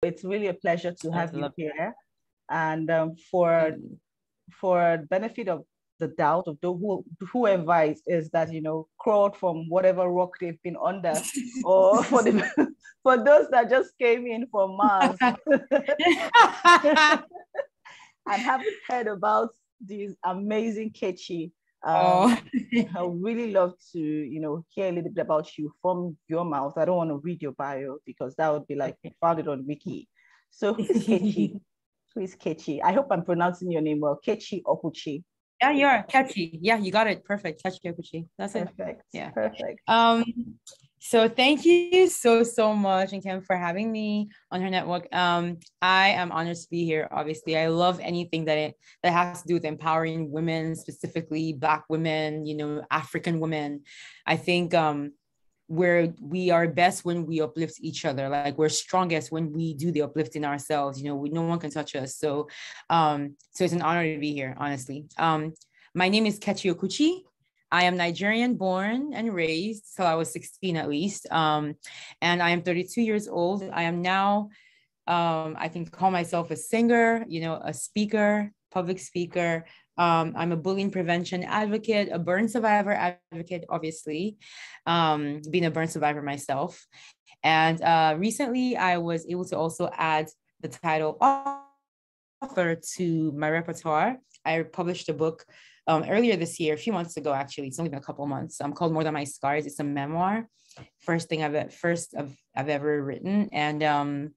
It's really a pleasure to I have you love here. And it. for benefit of the doubt of whoever is that, crawled from whatever rock they've been under, or for the for those that just came in from Mars and haven't heard about these amazing Kechi. Oh, I would really love to, hear a little bit about you from your mouth. I don't want to read your bio because that would be like found it on Wiki. So who's Kechi? Who is Kechi? I hope I'm pronouncing your name well. Kechi Okwuchi. yeah, you are Kechi. Yeah, you got it. Perfect. Kechi Okwuchi. That's it. Perfect. Yeah. Perfect. So thank you so much, Nkem, for having me on her network. I am honored to be here. Obviously, I love anything that has to do with empowering women, specifically Black women, African women. I think where we are best when we uplift each other. Like we're strongest when we do the uplifting ourselves. No one can touch us. So it's an honor to be here, honestly. My name is Kechi Okwuchi. I am Nigerian born and raised till I was 16 at least. And I am 32 years old. I am now, I can call myself a singer, a speaker, public speaker. I'm a bullying prevention advocate, a burn survivor advocate, obviously, being a burn survivor myself. And recently I was able to also add the title author to my repertoire. I published a book earlier this year, a few months ago, actually. It's only been a couple of months. Called More Than My Scars. It's a memoir. First I've ever written. And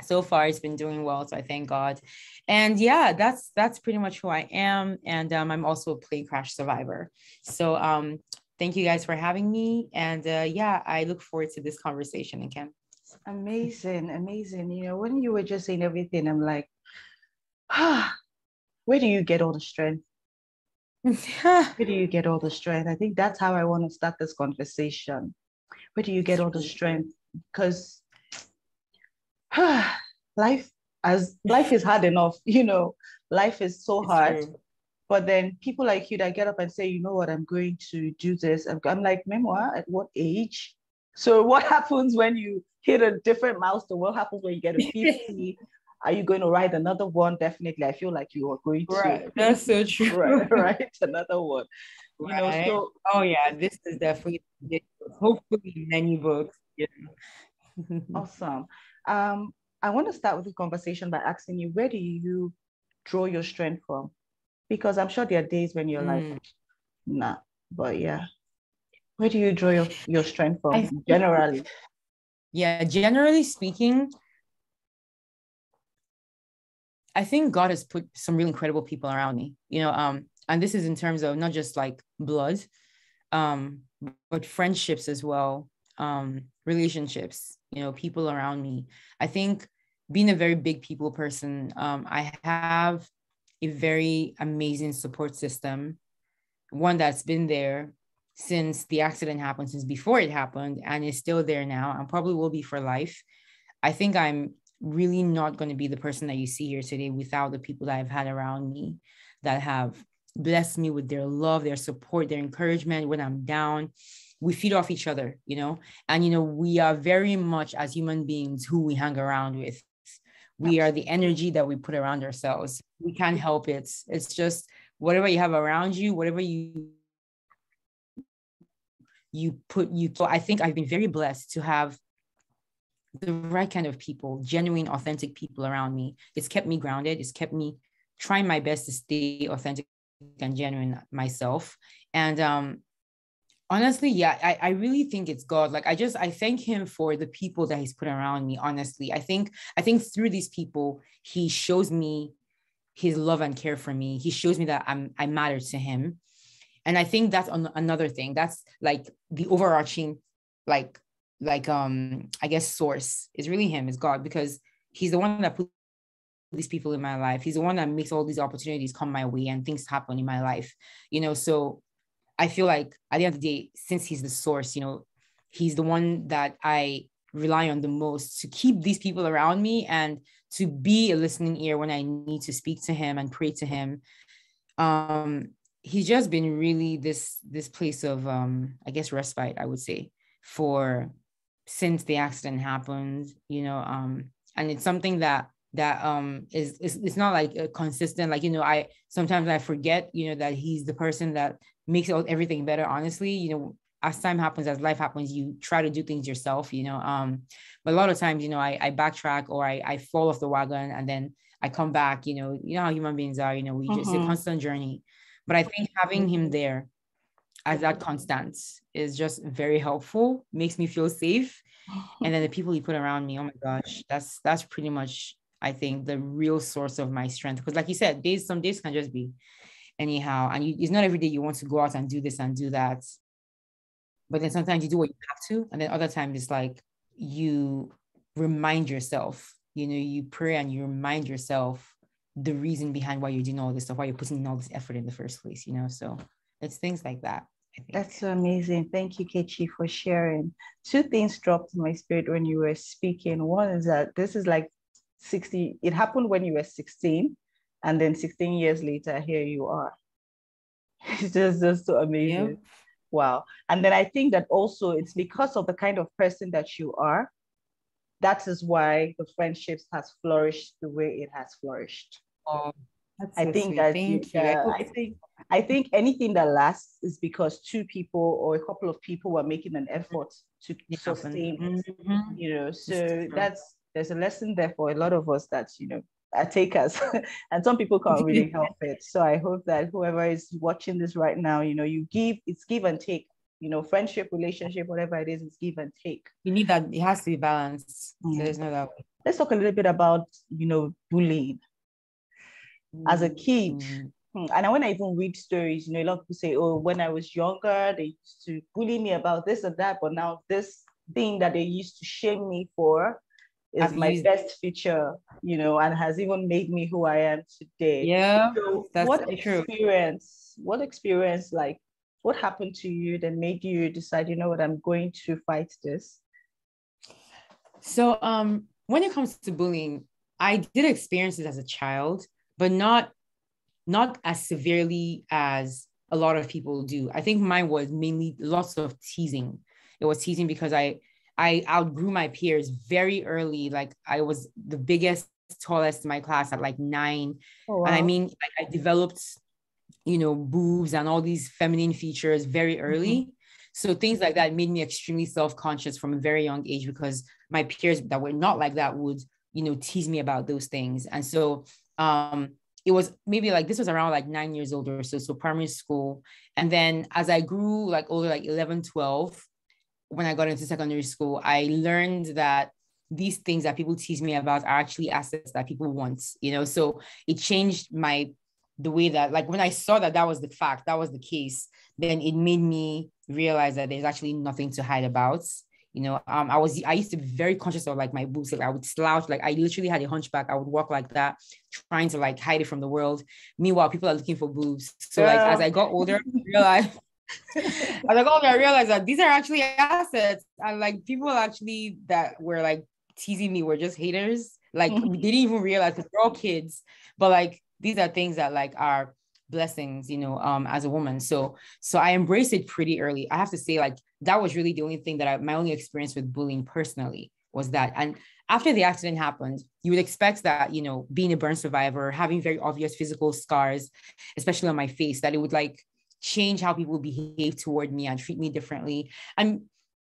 so far it's been doing well. So I thank God. And yeah, that's pretty much who I am. And I'm also a plane crash survivor. So thank you guys for having me. And yeah, I look forward to this conversation again. Amazing. When you were just saying everything, I'm like, where do you get all the strength? Where do you get all the strength? I think that's how I want to start this conversation. Where do you get all the strength? Because life is hard enough, life is so hard. True. But then people like you that get up and say, you know what, I'm going to do this. I'm like, memoir, at what age? So what happens when you hit a different milestone? What happens when you get to 50? Are you going to write another one? Definitely. I feel like you are going Right. to That's so true. write another one. Right. So Oh yeah, this is definitely hopefully many books. Yeah. awesome. I want to start with the conversation by asking you, where do you draw your strength from? Because I'm sure there are days when you're like, nah, but yeah. Where do you draw your strength from generally? Yeah, generally speaking, I think God has put some really incredible people around me, and this is in terms of not just like blood, but friendships as well, relationships, people around me. I think being a very big people person, I have a very amazing support system, one that's been there since the accident happened, since before it happened, and is still there now and probably will be for life. I think I'm really not going to be the person that you see here today without the people that I've had around me that have blessed me with their love, their support, their encouragement when I'm down. We feed off each other, and, we are very much as human beings who we hang around with. We are the energy that we put around ourselves. We can't help it. It's just whatever you have around you, whatever so I think I've been very blessed to have the right kind of people, genuine, authentic people around me. It's kept me grounded. It's kept me trying my best to stay authentic and genuine myself. And honestly, yeah, I really think it's God. Like I thank him for the people that he's put around me. Honestly, I think through these people, he shows me his love and care for me. He shows me that I matter to him. And I think that's another thing. That's like the overarching, I guess source is really him, is God, because he's the one that put these people in my life. He's the one that makes all these opportunities come my way and things happen in my life, so I feel like at the end of the day, since he's the source, he's the one that I rely on the most to keep these people around me and to be a listening ear when I need to speak to him and pray to him. He's just been really this place of I guess respite, I would say, since the accident happened. And it's something that is it's not like a consistent, like, I sometimes I forget, that he's the person that makes everything better. Honestly, as time happens, as life happens, you try to do things yourself, but a lot of times, I backtrack, or I fall off the wagon, and then I come back. You know how human beings are. We just, it's a constant journey. But I think having him there as that constant is just very helpful, makes me feel safe. And then the people you put around me, oh my gosh, that's pretty much, I think, the real source of my strength. Because like you said, some days can just be anyhow, and it's not every day you want to go out and do this and do that, but then sometimes you do what you have to, and then other times it's like you remind yourself, you pray and you remind yourself the reason behind why you're doing all this stuff, why you're putting in all this effort in the first place, so it's things like that, I think. That's so amazing. Thank you, Kechi, for sharing. Two things dropped in my spirit when you were speaking. One is that this is like 60, it happened when you were 16, and then 16 years later, here you are. It's just so amazing. Yep. Wow. And then I think that also it's because of the kind of person that you are. That is why the friendships has flourished the way it has flourished. Oh, that's I so think sweet. that Thank you. I think anything that lasts is because two people or a couple of people were making an effort to sustain it. So there's a lesson there for a lot of us that, are takers, and some people can't really help it. So I hope that whoever is watching this right now, it's give and take. Friendship, relationship, whatever it is, it's give and take. You need that. It has to be balanced. There's no doubt. Let's talk a little bit about, bullying. As a kid, and when I even read stories, a lot of people say, oh, when I was younger, they used to bully me about this and that, but now this thing that they used to shame me for is my best feature, and has even made me who I am today. Yeah. So what experience, like, what happened to you that made you decide, what, I'm going to fight this? So when it comes to bullying, I did experience it as a child, but not as severely as a lot of people do. I think mine was mainly lots of teasing. It was teasing because I outgrew my peers very early. Like, I was the biggest, tallest in my class at like 9. Oh, wow. And I mean, like, I developed, boobs and all these feminine features very early. So things like that made me extremely self-conscious from a very young age, because my peers that were not like that would, tease me about those things. And so it was maybe like, this was around like 9 years old or so primary school. And then as I grew like older, like 11, 12, when I got into secondary school, I learned that these things that people tease me about are actually assets that people want, so it changed the way that, like, when I saw that was the fact, that was the case, then it made me realize that there's actually nothing to hide about. I used to be very conscious of like my boobs. Like, I would slouch, like I literally had a hunchback. I would walk like that, trying to like hide it from the world. Meanwhile, people are looking for boobs. So like, as I got older, I realized that these are actually assets. And like, people actually that were like teasing me were just haters. Like, we didn't even realize, because we're all kids, but like, these are things that like are blessings, as a woman. So I embraced it pretty early. I have to say, like, that was really the only thing that my only experience with bullying personally was that. And after the accident happened, you would expect that, being a burn survivor, having very obvious physical scars, especially on my face, that it would like change how people behave toward me and treat me differently. And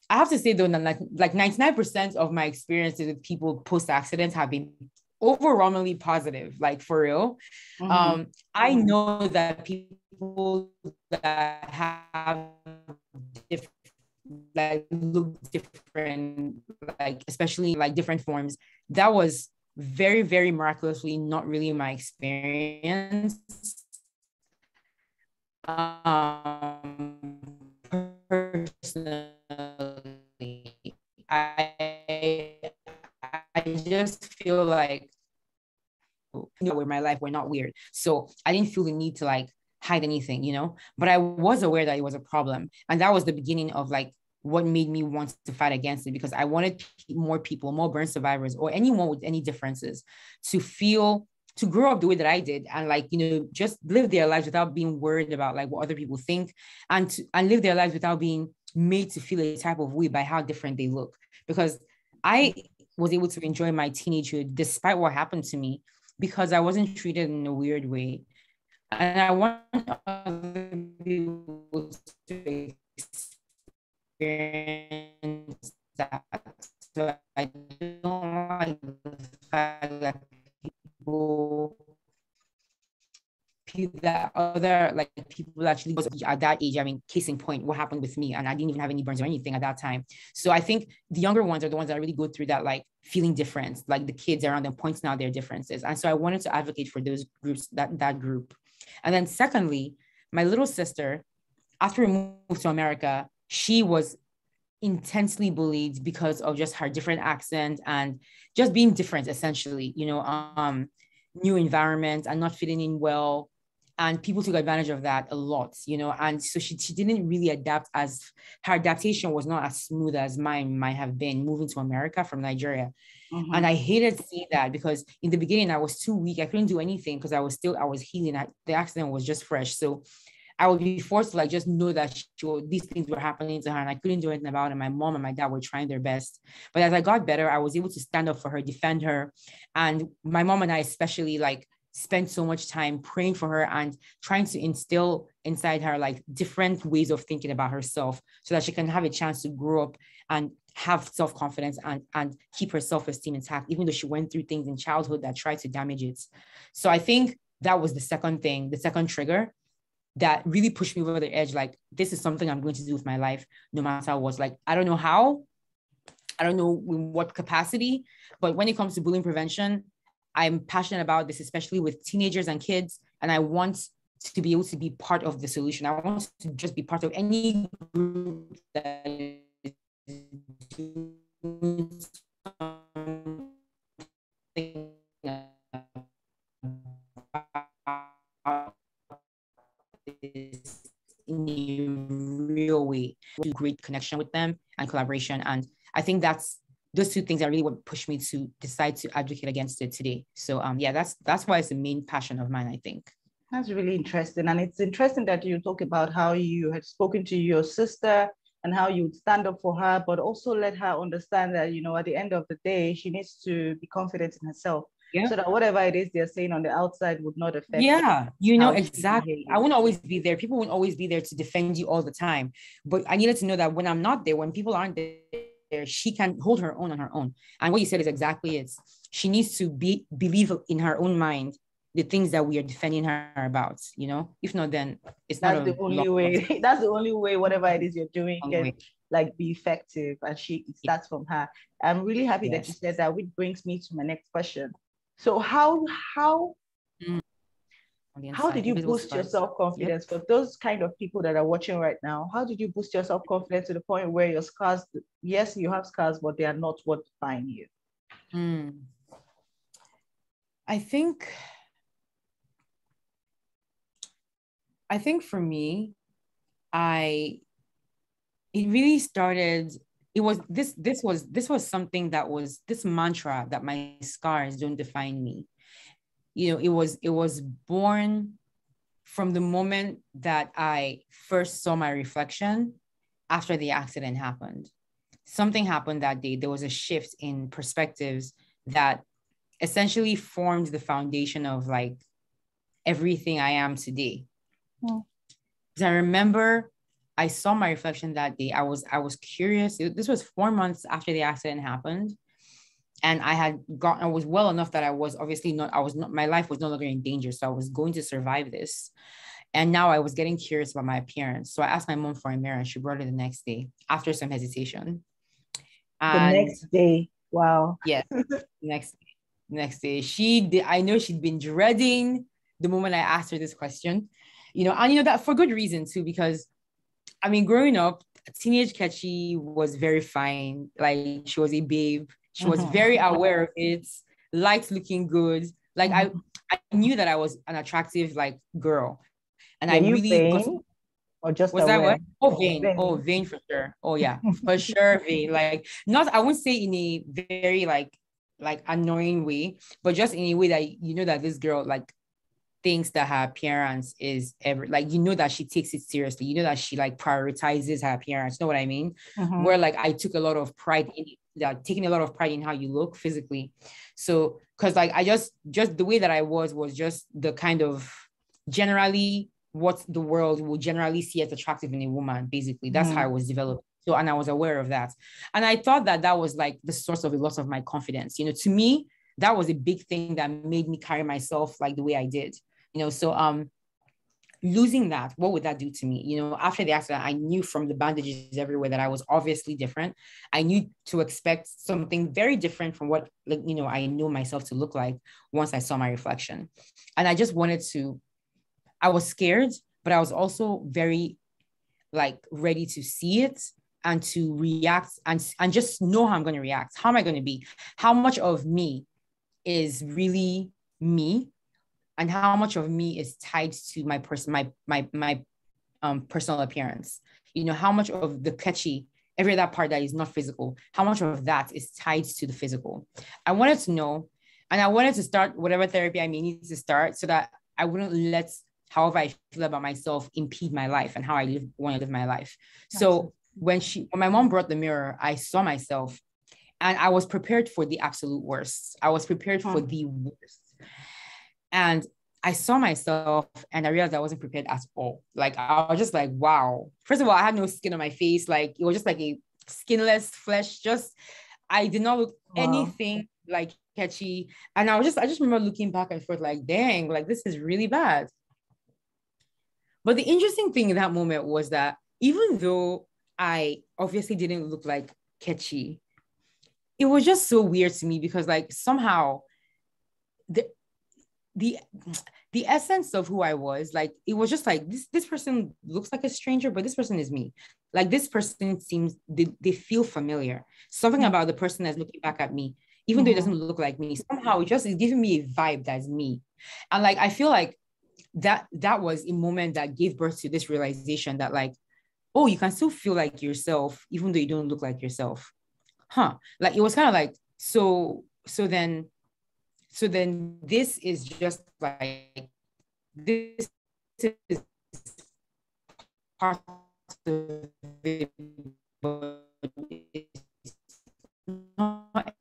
I have to say though, like 99% of my experiences with people post-accident have been overwhelmingly positive, like for real. I know that people that have look different, like especially like different forms, that was very, very miraculously not really my experience. Personally, I just feel like, where my life were not weird. So I didn't feel the need to like hide anything, but I was aware that it was a problem. And that was the beginning of like what made me want to fight against it, because I wanted more people, more burn survivors, or anyone with any differences to grow up the way that I did, and like, just live their lives without being worried about like what other people think, and live their lives without being made to feel a type of way by how different they look. Because I was able to enjoy my teenagehood despite what happened to me, because I wasn't treated in a weird way. And I want other people to experience that. So I don't like the fact that people that other like people actually was at that age. I mean, case in point, what happened with me, and I didn't even have any burns or anything at that time. So I think the younger ones are the ones that really go through that, like feeling different, like the kids around them pointing out their differences. And so I wanted to advocate for those groups, that group. And then secondly, my little sister, after we moved to America, she was intensely bullied because of just her different accent and just being different, essentially, new environment and not fitting in well. And people took advantage of that a lot, and so she didn't really adapt. As her adaptation was not as smooth as mine might have been moving to America from Nigeria. Mm-hmm. And I hated seeing that, because in the beginning I was too weak. I couldn't do anything because I was healing. The accident was just fresh. So I would be forced to just know that these things were happening to her, and I couldn't do anything about it. My mom and my dad were trying their best. But as I got better, I was able to stand up for her, defend her. And my mom and I especially spent so much time praying for her and trying to instill inside her different ways of thinking about herself, so that she can have a chance to grow up and have self-confidence and keep her self-esteem intact, even though she went through things in childhood that tried to damage it. So I think that was the second trigger that really pushed me over the edge. This is something I'm going to do with my life, no matter what. I don't know how, I don't know in what capacity, but when it comes to bullying prevention, I'm passionate about this, especially with teenagers and kids. And I want to be able to be part of the solution. I want to just be part of any group that is doing something in a real way, to great connection with them and collaboration. And I think those two things are really what pushed me to decide to advocate against it today. So that's why it's the main passion of mine, I think. That's really interesting. And it's interesting that you talk about how you had spoken to your sister and how you would stand up for her, but also let her understand that, at the end of the day, she needs to be confident in herself. Yeah. So that whatever it is they're saying on the outside would not affect. Yeah, exactly. I won't always be there. People won't always be there to defend you all the time. But I needed to know that when I'm not there, when people aren't there, she can hold her own on her own. And what you said is exactly it. She needs to believe in her own mind the things that we are defending her about. If not, then it's that's not the only way. That's the only way. Whatever it is you're doing can be effective, and it starts from her. I'm really happy that you said that, which brings me to my next question. So how did you boost your self-confidence? For those kind of people that are watching right now, how did you boost your self-confidence to the point where your scars, yes, you have scars, but they are not what define you? I think for me, it really started. It was this was something that was this mantra that my scars don't define me. It was born from the moment that I first saw my reflection after the accident happened. Something happened that day. There was a shift in perspectives that essentially formed the foundation of everything I am today. I remember I saw my reflection that day. I was curious. This was 4 months after the accident happened. And I was well enough that I was obviously my life was no longer in danger. So I was going to survive this. And now I was getting curious about my appearance. So I asked my mom for a mirror, and she brought it the next day after some hesitation. And the next day. Wow. Yeah. next day. I know she'd been dreading the moment I asked her this question, and that for good reason too, because growing up, teenage Kechi was very fine. She was a babe. She was very aware of it, liked looking good. I knew that I was an attractive girl. And I really vain or just was aware? That what? Oh, vain. Oh, vain for sure. Oh yeah, for sure vain. Not, I wouldn't say in a very annoying way, but just in a way that that this girl thinks that her appearance is that she takes it seriously, that she prioritizes her appearance. You know what I mean? Where I took a lot of pride in it. that taking a lot of pride in how you look physically. So, because like I just the way that I was just the kind of generally what the world will generally see as attractive in a woman. Basically, that's how I was developed. So, and I was aware of that, and I thought that that was like the source of a lot of my confidence. You know, to me, that was a big thing that made me carry myself like the way I did. You know, so losing that, what would that do to me? You know, after the accident, I knew from the bandages everywhere that I was obviously different. I knew to expect something very different from what, like, you know, I knew myself to look like once I saw my reflection. And I just wanted to, I was scared, but I was also very like ready to see it and to react and just know how I'm going to react. How am I going to be? How much of me is really me? And how much of me is tied to my personal appearance? You know, how much of the Kechi, every other part that is not physical, how much of that is tied to the physical? I wanted to know, and I wanted to start whatever therapy I may need to start so that I wouldn't let however I feel about myself impede my life and how I want to live my life. So when my mom brought the mirror, I saw myself and I was prepared for the absolute worst. I was prepared for the worst. And I saw myself and I realized I wasn't prepared at all. Like, I was just like, wow. First of all, I had no skin on my face. Like, it was just like a skinless flesh. I did not look anything like Kechi. And I just remember looking back and forth like, dang, like this is really bad. But the interesting thing in that moment was that even though I obviously didn't look like Kechi, it was just so weird to me because like somehow the essence of who I was, like, it was just like, this person looks like a stranger, but this person is me. Like, this person seems, they feel familiar. Something about the person that's looking back at me, even though it doesn't look like me, somehow it just is giving me a vibe that's me. And like, I feel like that was a moment that gave birth to this realization that like, oh, you can still feel like yourself, even though you don't look like yourself. Like, it was kind of like, so then this is just like, this is part of it, but it's not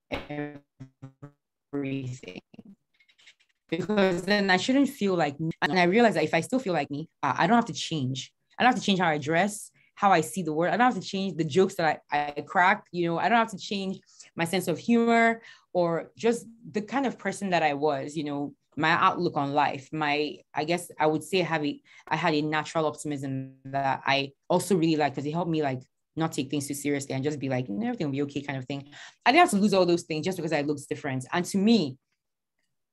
everything. Because then I shouldn't feel like me. And I realized that if I still feel like me, I don't have to change. I don't have to change how I dress, how I see the world. I don't have to change the jokes that I crack. You know, I don't have to change my sense of humor or just the kind of person that I was, you know, my outlook on life. I guess I would say I had a natural optimism that I also really like, because it helped me like not take things too seriously and just be like, everything will be okay kind of thing. I didn't have to lose all those things just because I looked different. And to me,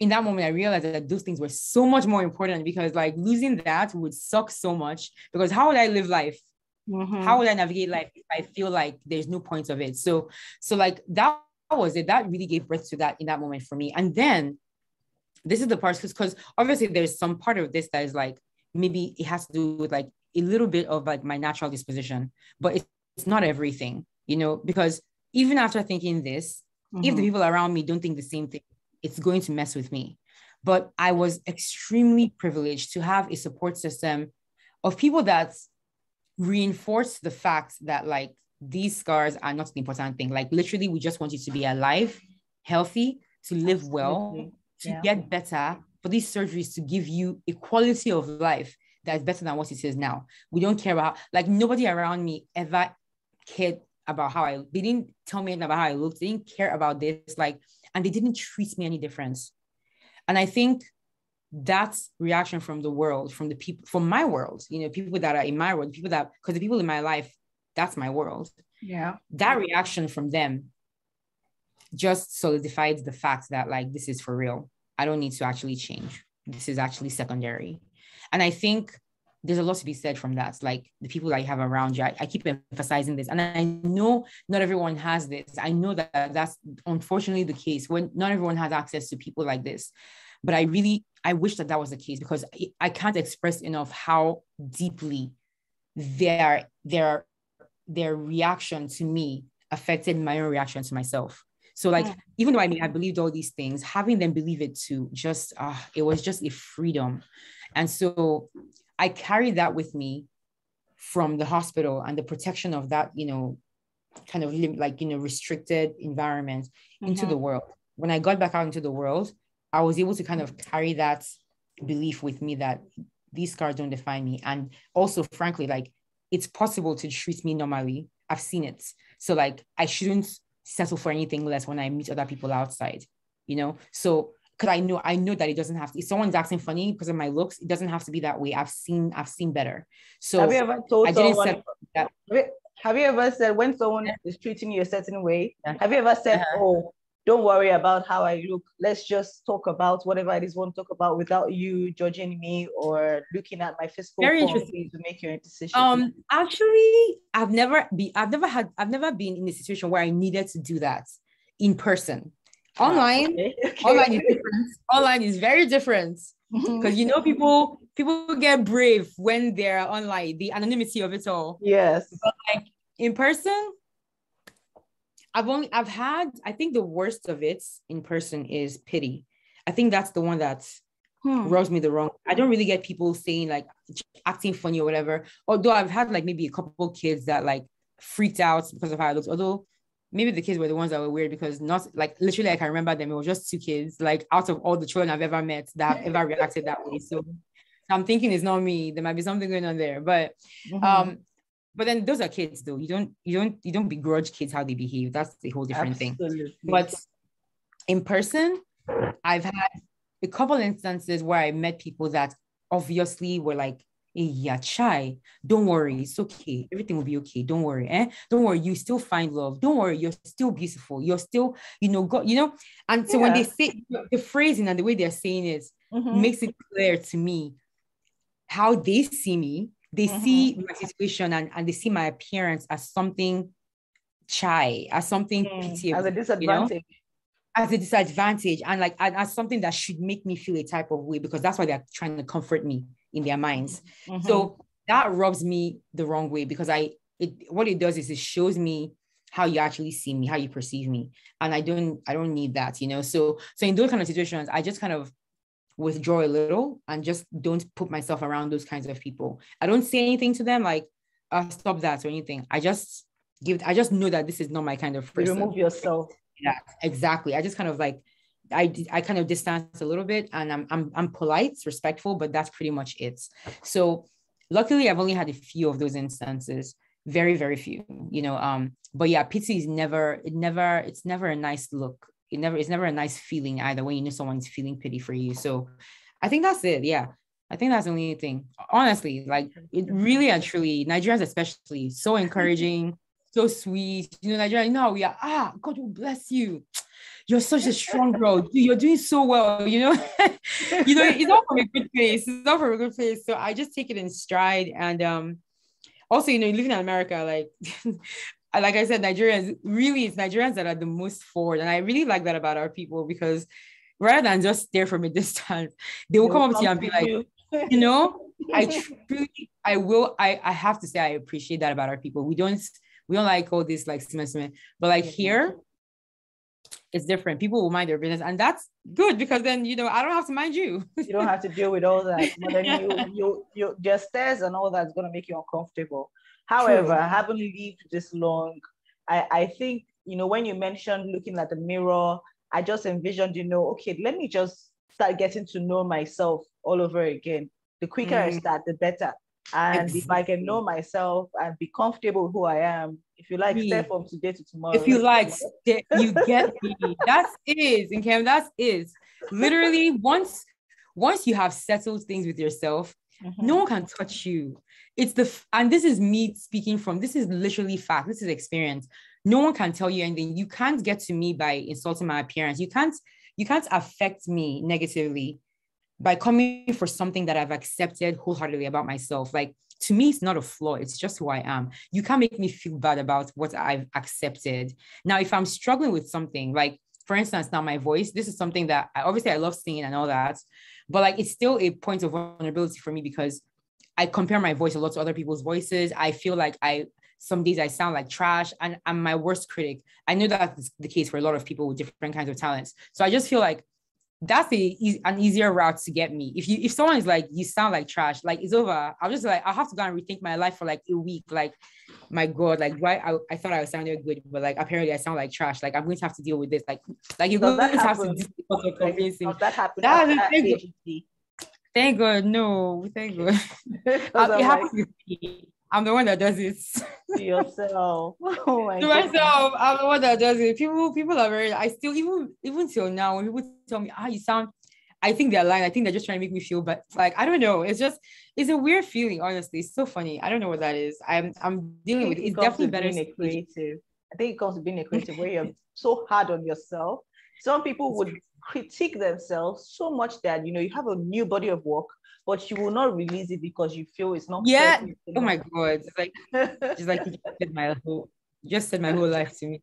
in that moment, I realized that those things were so much more important, because like losing that would suck so much, because how would I live life? How would I navigate life if I feel like there's no point of it? So like that was it. That really gave birth to that in that moment for me. And then this is the part, because obviously there's some part of this that is like, maybe it has to do with like a little bit of like my natural disposition, but it's not everything, you know, because even after thinking this, if the people around me don't think the same thing, it's going to mess with me. But I was extremely privileged to have a support system of people that reinforce the fact that like these scars are not the important thing. Like, literally, we just want you to be alive, healthy, to live well, to get better, for these surgeries to give you a quality of life that is better than what it is now. We don't care about, like, nobody around me ever cared about they didn't tell me anything about how I looked. They didn't care about this, like, and they didn't treat me any difference. And I think that reaction from the world, from the people, from my world, you know, people that are in my world, because the people in my life, that's my world. Yeah. That reaction from them just solidified the fact that like, this is for real. I don't need to actually change. This is actually secondary. And I think there's a lot to be said from that. Like, the people that you have around you, I keep emphasizing this. And I know not everyone has this. I know that that's unfortunately the case, when not everyone has access to people like this. But I wish that was the case, because I can't express enough how deeply their reaction to me affected my own reaction to myself. So like, even though I believed all these things, having them believe it too, just, it was just a freedom. And so I carried that with me from the hospital, and the protection of that, you know, kind of restricted environment into the world. When I got back out into the world, I was able to kind of carry that belief with me that these scars don't define me. And also, frankly, like, it's possible to treat me normally. I've seen it. So like, I shouldn't settle for anything less when I meet other people outside, So, because I know that it doesn't have to, if someone's acting funny because of my looks, it doesn't have to be that way. I've seen better. So have you ever told I didn't someone that. Have you ever said, when someone is treating you a certain way, Yeah. have you ever said, oh, don't worry about how I look. Let's just talk about whatever it is we want to talk about without you judging me or looking at my physical Very form interesting to make your decision. Actually, I've never been in a situation where I needed to do that in person. Online, okay. Online is different. Online is very different. Because people get brave when they're online, the anonymity of it all. Yes. But like in person, I've had, I think the worst of it in person is pity. I think that's the one that rubs me the wrong. I don't really get people saying like acting funny or whatever. Although I've had like maybe a couple kids that like freaked out because of how I looked. Although maybe the kids were the ones that were weird, because not like literally I can remember them. It was just two kids, like out of all the children I've ever met that have ever reacted that way. So I'm thinking it's not me. There might be something going on there. But then those are kids though. You don't begrudge kids how they behave. That's the whole different thing. But in person, I've had a couple instances where I met people that obviously were like, hey, yeah, shy. Don't worry, it's okay. Everything will be okay. Don't worry. Don't worry, you still find love. Don't worry, you're still beautiful. You're still, God, And so when they say the phrasing and the way they're saying it makes it clear to me how they see me. They see my situation and they see my appearance as something shy, as something pitiable, as a disadvantage. As a disadvantage, and like as something that should make me feel a type of way, because that's why they're trying to comfort me in their minds. So that rubs me the wrong way, because what it does is it shows me how you actually see me, how you perceive me, and I don't need that, So in those kind of situations, I just kind of withdraw a little and just don't put myself around those kinds of people. I don't say anything to them like stop that or anything. I just know that this is not my kind of person. You remove yourself. Yeah, exactly. I just kind of like I kind of distance a little bit, and I'm polite, respectful, but that's pretty much it. So luckily I've only had a few of those instances, very, very few, but yeah, pity is never a nice look. It's never a nice feeling either when someone's feeling pity for you. So I think that's it. Yeah. I think that's the only thing. Honestly, like it really and truly, Nigerians especially, so encouraging, so sweet. Nigeria, we are, God will bless you. You're such a strong girl. You're doing so well, it's all from a good place. It's all from a good place. So I just take it in stride. And also, living in America, like I said, Nigerians, really, it's Nigerians that are the most forward. And I really like that about our people, because rather than just stare from a distance, they will come up to you and be like, I have to say, I appreciate that about our people. We don't like all this like cement, but like here, it's different. People will mind their business, and that's good, because then, I don't have to mind you. You don't have to deal with all that. But then you your stares and all that's going to make you uncomfortable. However, I haven't lived this long. I think, when you mentioned looking at the mirror, I just envisioned, okay, let me just start getting to know myself all over again. The quicker I start, the better. And if I can know myself and be comfortable with who I am, if you like, stay from today to tomorrow. If you like, you get me. That is, Nkem, that is. Literally, once you have settled things with yourself, no one can touch you. And this is me speaking from, this is literally fact. This is experience. No one can tell you anything. You can't get to me by insulting my appearance. You can't affect me negatively by coming for something that I've accepted wholeheartedly about myself. Like, to me, it's not a flaw. It's just who I am. You can't make me feel bad about what I've accepted. Now, if I'm struggling with something, like, for instance, now my voice, this is something that I love singing and all that, but like, it's still a point of vulnerability for me, because I compare my voice a lot to other people's voices. I feel like some days I sound like trash, and I'm my worst critic. I know that's the case for a lot of people with different kinds of talents. So I just feel like that's an easier route to get me. If someone is like, you sound like trash, like it's over. I'll just like, I'll have to go and rethink my life for like a week. Like, my God, like why I thought I was sounding good, but like apparently I sound like trash. Like I'm going to have to deal with this. Like you're Does going that to have to happen? do because of Like, convincing does me. that happen That after is AGT? thank God, no, thank God. Because It I'm like, happens with me. I'm the one that does it. to yourself. Oh my To goodness. myself, I'm the one that does it. People are very. I still even till now when people tell me, you sound. I think they're lying. I think they're just trying to make me feel, but like I don't know. It's a weird feeling. Honestly, it's so funny. I don't know what that is. I'm I dealing with think it. it It's comes to definitely better. being a creative. I think it comes to being a creative where you're so hard on yourself. Some people would critique themselves so much that you have a new body of work, but you will not release it because you feel it's not Yeah. present Oh enough. my God. It's like you just said my whole life to me.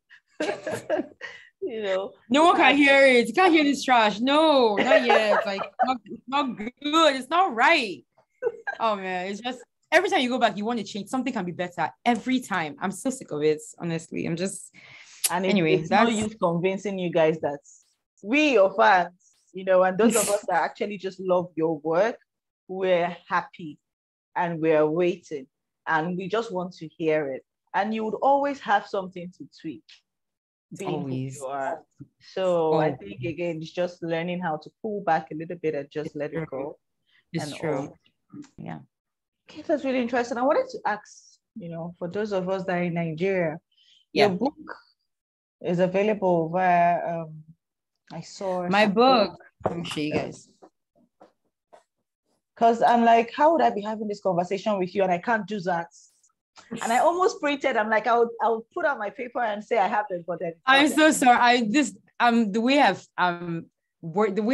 No one can hear it. You can't hear this trash. No, not yet. Like it's not good. It's not right. Oh man, it's just every time you go back, you want to change. Something can be better every time. I'm so sick of it. Honestly, I'm just. And Anyway, it's no use convincing you guys that we, your fans, and those of us that actually just love your work, we're happy and we're waiting and we just want to hear it. And you would always have something to tweak, being always. who you are. So I think, again, it's just learning how to pull back a little bit and just let it go. It's true. Yeah. Okay, that's really interesting. I wanted to ask, for those of us that are in Nigeria, your book is available via I saw my book. Let me show you guys. Because I'm like, how would I be having this conversation with you and I can't do that? And I almost printed. I'm like, I'll put out my paper and say I have it, but then I'm so sorry. The way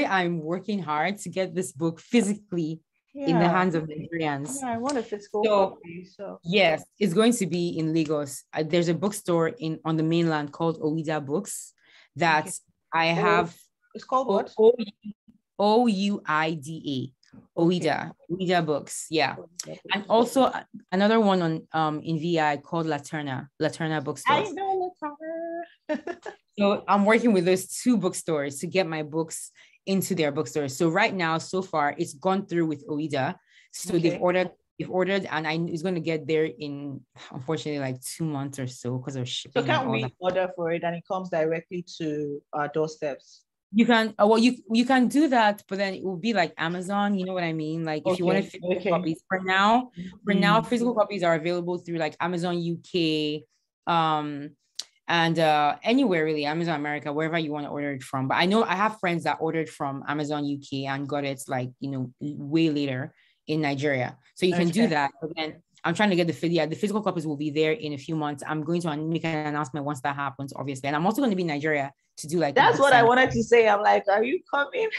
I'm working hard to get this book physically in the hands of Nigerians. Yeah, I want a physical copy. So yes, it's going to be in Lagos. There's a bookstore on the mainland called Ouida Books that I have. It's called what? Ouida. Ouida Books, yeah. And also another one on in VI called Laterna Bookstore. I know Laterna. So I'm working with those two bookstores to get my books into their bookstores. So right now, so far, it's gone through with Ouida. So they've ordered, and it's going to get there in, unfortunately, like 2 months or so because of shipping. So can't we order for it and it comes directly to our doorsteps? You can, you can do that, but then it will be like Amazon. You know what I mean? Like if you want physical copies for now, physical copies are available through like Amazon UK, and anywhere really, Amazon America, wherever you want to order it from. But I know I have friends that ordered from Amazon UK and got it like way later in Nigeria. So you can do that. But then I'm trying to get the physical copies will be there in a few months. I'm going to make an announcement once that happens, obviously. And I'm also going to be in Nigeria to do like that's what I wanted to say. I'm like, are you coming?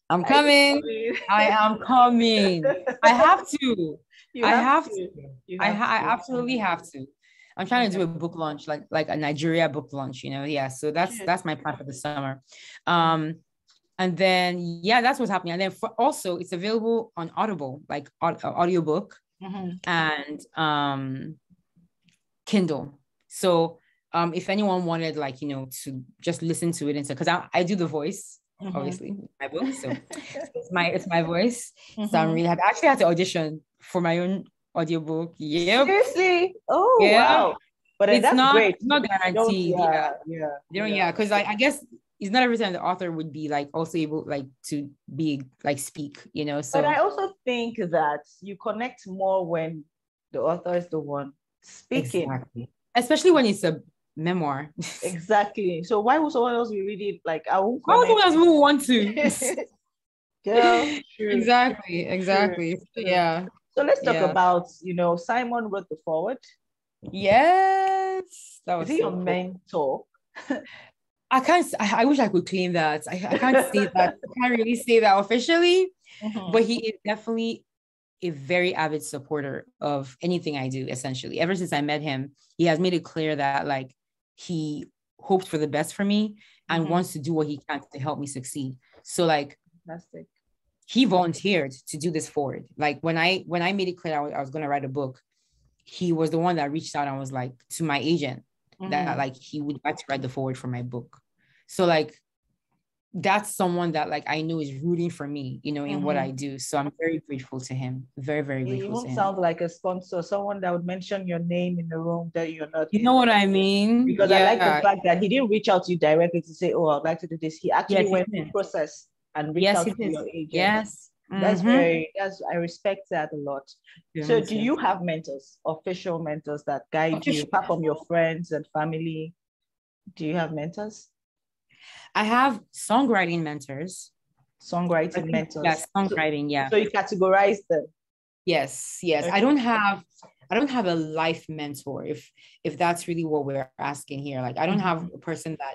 I'm coming. I am coming. I have to. I absolutely have to. I'm trying to do a book launch, like a Nigeria book launch, Yeah. So that's my plan for the summer. And then that's what's happening. And then also it's available on Audible, like audiobook and Kindle. So if anyone wanted to just listen to it and say, because I do the voice, obviously, my book. So it's my voice. So I'm really happy. I actually had to audition for my own audiobook. Yep. Seriously? Oh wow. But it's that's great. It's not guaranteed. Because I guess it's not every time the author would be like also able to be speak, So but I also think that you connect more when the author is the one speaking. Exactly. Especially when it's a memoir. Exactly. So why would someone else be reading? Like I won't. Why would someone else would want to? Girl, true. Exactly. True. Yeah. So let's talk about, Simon wrote the foreword. Yes. That was Is he your mentor? I wish I could claim that. I can't say that. I can't really say that officially, but he is definitely a very avid supporter of anything I do, essentially. Ever since I met him, he has made it clear that he hopes for the best for me and wants to do what he can to help me succeed. So fantastic. He volunteered to do this forward. Like when I made it clear I was going to write a book, he was the one that reached out and was like to my agent that he would like to write the forward for my book. So that's someone that like I know is rooting for me, you know, in what I do. So I'm very grateful to him. Very, very You grateful to won't him. sound like a sponsor, someone that would mention your name in the room that you're not You in. know what I mean? Because I like the fact that he didn't reach out to you directly to say, "Oh, I'd like to do this." He actually Yes, he went through did. process and reached Yes, out he to did. your agent. Yes. Mm-hmm. That's I respect that a lot. So Yes, do yes. you have mentors, official mentors that guide you, Official. apart from your friends and family? Do you have mentors? I have songwriting mentors. I Songwriting think, yeah, mentors. songwriting, yeah. So you categorize them. Yes, yes. Okay. I don't have a life mentor, if that's really what we're asking here. Like I don't have a person that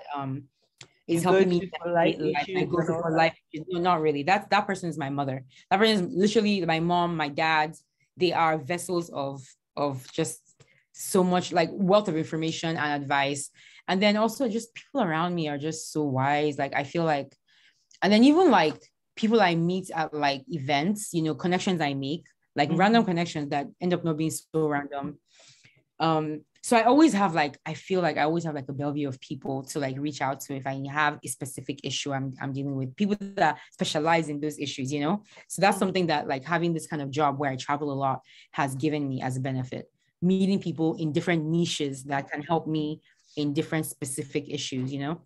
You is go helping me to for life navigate life. I issues go and to all for that. life. No, not really. That person is my mother. That person is literally my mom, my dad. They are vessels of just so much like wealth of information and advice. And then also just people around me are just so wise. Like I feel like, and then even like people I meet at like events, you know, connections I make, like random connections that end up not being so random. So I always have like, I feel like I always have like a bellevue of people to like reach out to if I have a specific issue I'm dealing with, people that specialize in those issues, you know? So that's something that like having this kind of job where I travel a lot has given me as a benefit, meeting people in different niches that can help me in different specific issues, you know?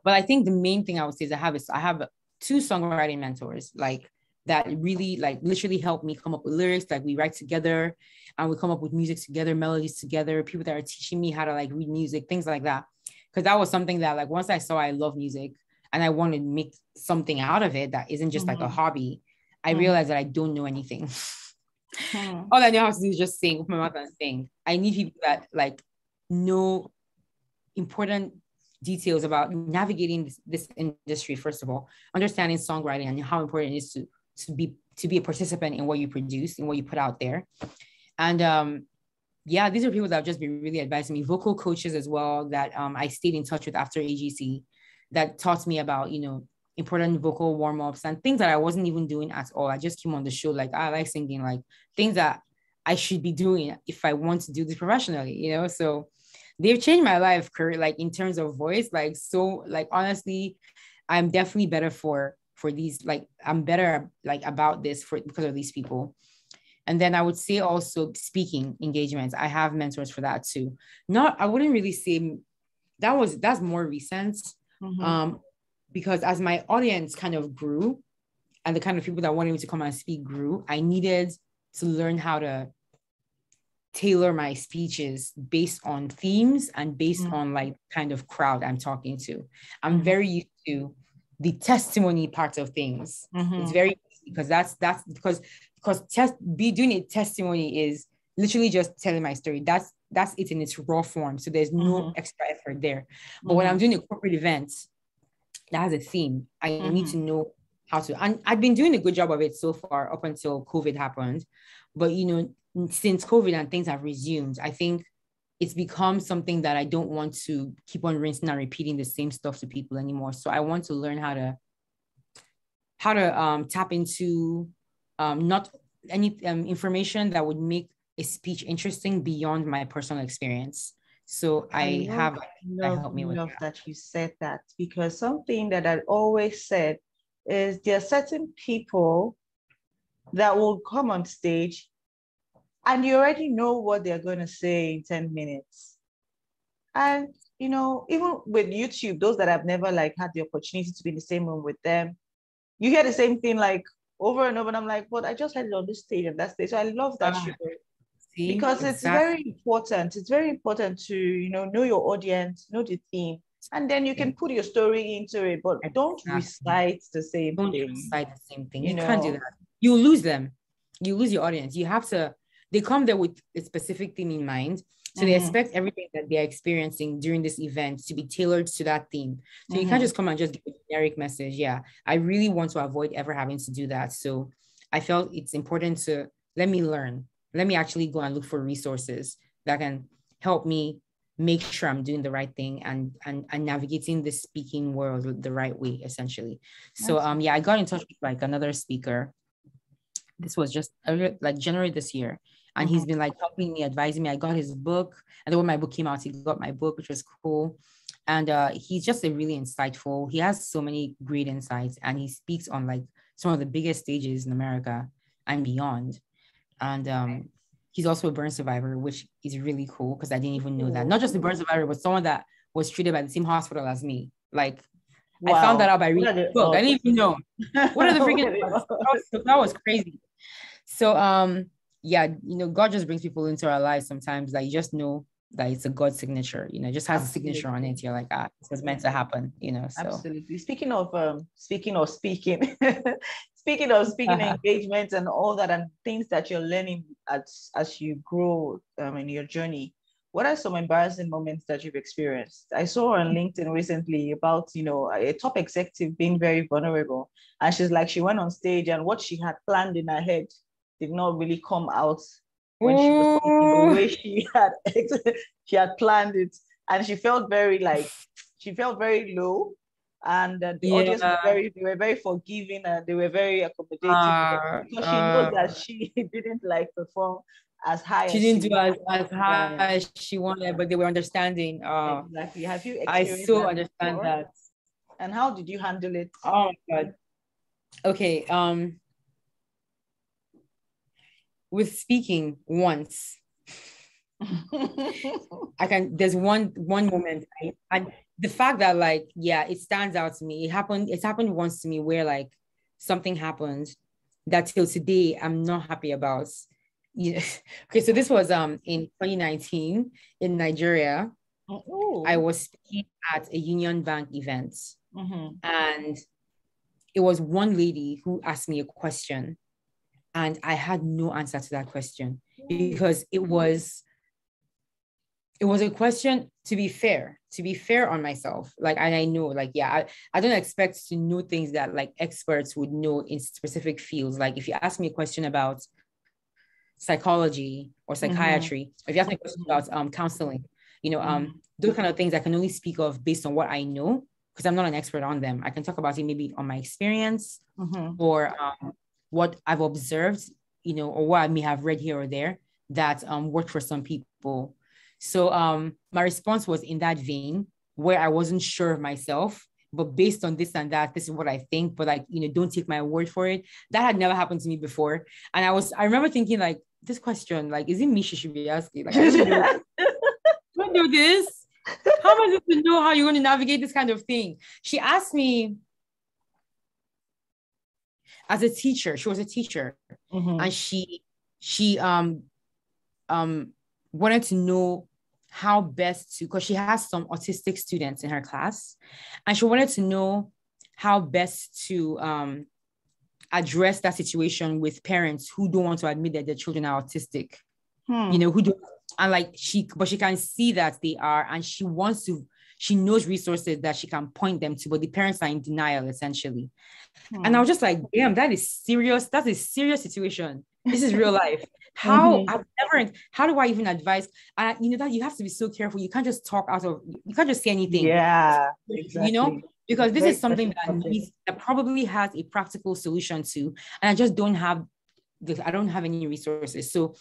But I think the main thing I would say is I have two songwriting mentors, like that really like literally help me come up with lyrics. Like we write together and we come up with music together, melodies together, people that are teaching me how to like read music, things like that. Because that was something that like once I saw I love music and I wanted to make something out of it that isn't just like a hobby, I realized that I don't know anything. All I know how to do is just sing, open my mouth and sing. I need people that like know important details about navigating this industry. First of all, understanding songwriting and how important it is to be a participant in what you produce and what you put out there. And yeah, these are people that have just been really advising me. Vocal coaches as well that I stayed in touch with after AGC that taught me about, you know, important vocal warm-ups and things that I wasn't even doing at all. I just came on the show like I like singing, like things that I should be doing if I want to do this professionally, you know. So they've changed my life career, like in terms of voice. Like so, like honestly, I'm definitely better for these. Like I'm better like about this for because of these people. And then I would say also speaking engagements. I have mentors for that too. Not I wouldn't really say that's more recent. Because as my audience kind of grew and the kind of people that wanted me to come and speak grew, I needed to learn how to tailor my speeches based on themes and based on like kind of crowd I'm talking to. I'm very used to the testimony part of things. It's very because that's because doing a testimony is literally just telling my story. That's it in its raw form. So there's no extra effort there. But when I'm doing a corporate event that has a theme, I need to know how to, and I've been doing a good job of it so far up until COVID happened. But you know, since COVID and things have resumed, I think it's become something that I don't want to keep on rinsing and repeating the same stuff to people anymore. So I want to learn how to tap into not any information that would make a speech interesting beyond my personal experience. So I have that help me with that you said that, because something that I always said is there are certain people that will come on stage and you already know what they're going to say in 10 minutes. And, you know, even with YouTube, those that have never like had the opportunity to be in the same room with them, you hear the same thing like over and over. And I'm like, but I just had it on this stage and that stage. So I love that you because it's very important. It's very important to, you know your audience, know the theme, and then you can put your story into it, but don't recite the same thing. Don't recite the same thing. You can't do that. You lose them. You lose your audience. You have to, they come there with a specific theme in mind. So they expect everything that they're experiencing during this event to be tailored to that theme. So you can't just come and just give a generic message. Yeah, I really want to avoid ever having to do that. So I felt it's important to let me learn. Let me actually go and look for resources that can help me make sure I'm doing the right thing and navigating the speaking world the right way, essentially. So yeah, I got in touch with like another speaker. This was just like January this year. And he's been like helping me, advising me. I got his book. And then when my book came out, he got my book, which was cool. And he's just a really insightful. He has so many great insights, and he speaks on like some of the biggest stages in America and beyond. And he's also a burn survivor, which is really cool because I didn't even know that. Not just a burn survivor, but someone that was treated by the same hospital as me. Like, wow. I found that out by reading the book. I didn't even know. What are the freaking that was crazy. So yeah, God just brings people into our lives sometimes that you just know that it's a God signature, just has a signature on it. You're like, it was meant to happen, so. Absolutely. Speaking of speaking engagement and all that, and things that you're learning as you grow in your journey, what are some embarrassing moments that you've experienced? I saw on LinkedIn recently about, a top executive being very vulnerable, and she's like, she went on stage and what she had planned in her head did not really come out when she was speaking the way she had planned it, and she felt very low, and the audience they were very forgiving, and they were very accommodating because she knows that she didn't perform as high. She didn't do as high as she wanted, but they were understanding. Exactly. Have you experienced I so understand that. And how did you handle it? Oh my God. Okay. With speaking once, there's one moment, and the fact that it stands out to me. It's happened once to me where something happened that till today I'm not happy about. Okay, so this was in 2019 in Nigeria. I was speaking at a Union Bank event, and it was one lady who asked me a question. And I had no answer to that question because it was a question to be fair on myself. And I know, I don't expect to know things that experts would know in specific fields. If you ask me a question about psychology or psychiatry, if you ask me a question about counseling, those kind of things I can only speak of based on what I know, because I'm not an expert on them. I can talk about it maybe on my experience or what I've observed, or what I may have read here or there that worked for some people. So my response was in that vein where I wasn't sure of myself, but based on this and that, this is what I think, but don't take my word for it. That had never happened to me before. And I remember thinking this question, is it me she should be asking? I don't know. Don't do this. How am I supposed to know how you're going to navigate this kind of thing? She asked me, as a teacher, she was a teacher, and she wanted to know how best to, because she has some autistic students in her class, and she wanted to know how best to address that situation with parents who don't want to admit that their children are autistic, who don't, and but she can see that they are, and she knows resources that she can point them to, but the parents are in denial essentially. And I was just like, damn, that is serious. That's a serious situation. This is real life. How do I even advise? That you have to be so careful. You can't just you can't just say anything. Yeah, exactly. Because this is something that probably has a practical solution to, and I just don't have I don't have any resources. So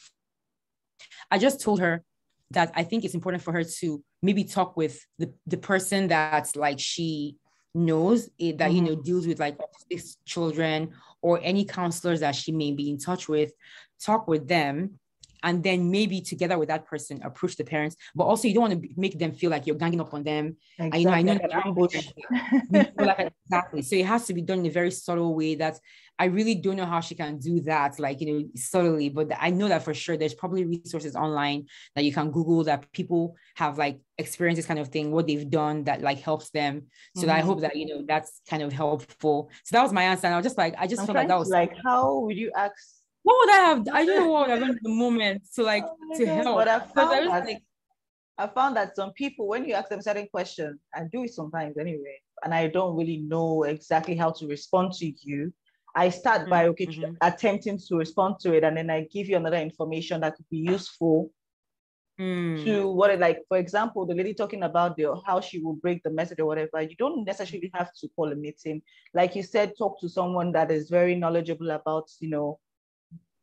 I just told her that I think it's important for her to maybe talk with the person that's she knows it, that deals with autistic children, or any counselors that she may be in touch with, talk with them, and then maybe together with that person approach the parents. But also you don't want to make them feel like you're ganging up on them. Exactly. I know that ambush. Exactly. So it has to be done in a very subtle way. That I really don't know how she can do that, subtly, but I know that for sure there's probably resources online that you can Google that people have experienced this kind of thing, what they've done that helps them. So that I hope that, that's kind of helpful. So that was my answer. And I was just I just felt like that was how would you ask? What would I have? I don't know what would I have done at the moment to to help. But I found that some people, when you ask them certain questions, I do it sometimes anyway, and I don't really know exactly how to respond to you, I start by attempting to respond to it, and then I give you another information that could be useful to what it for example, the lady talking about how she will break the message or whatever. You don't necessarily have to call a meeting. Like you said, talk to someone that is very knowledgeable about,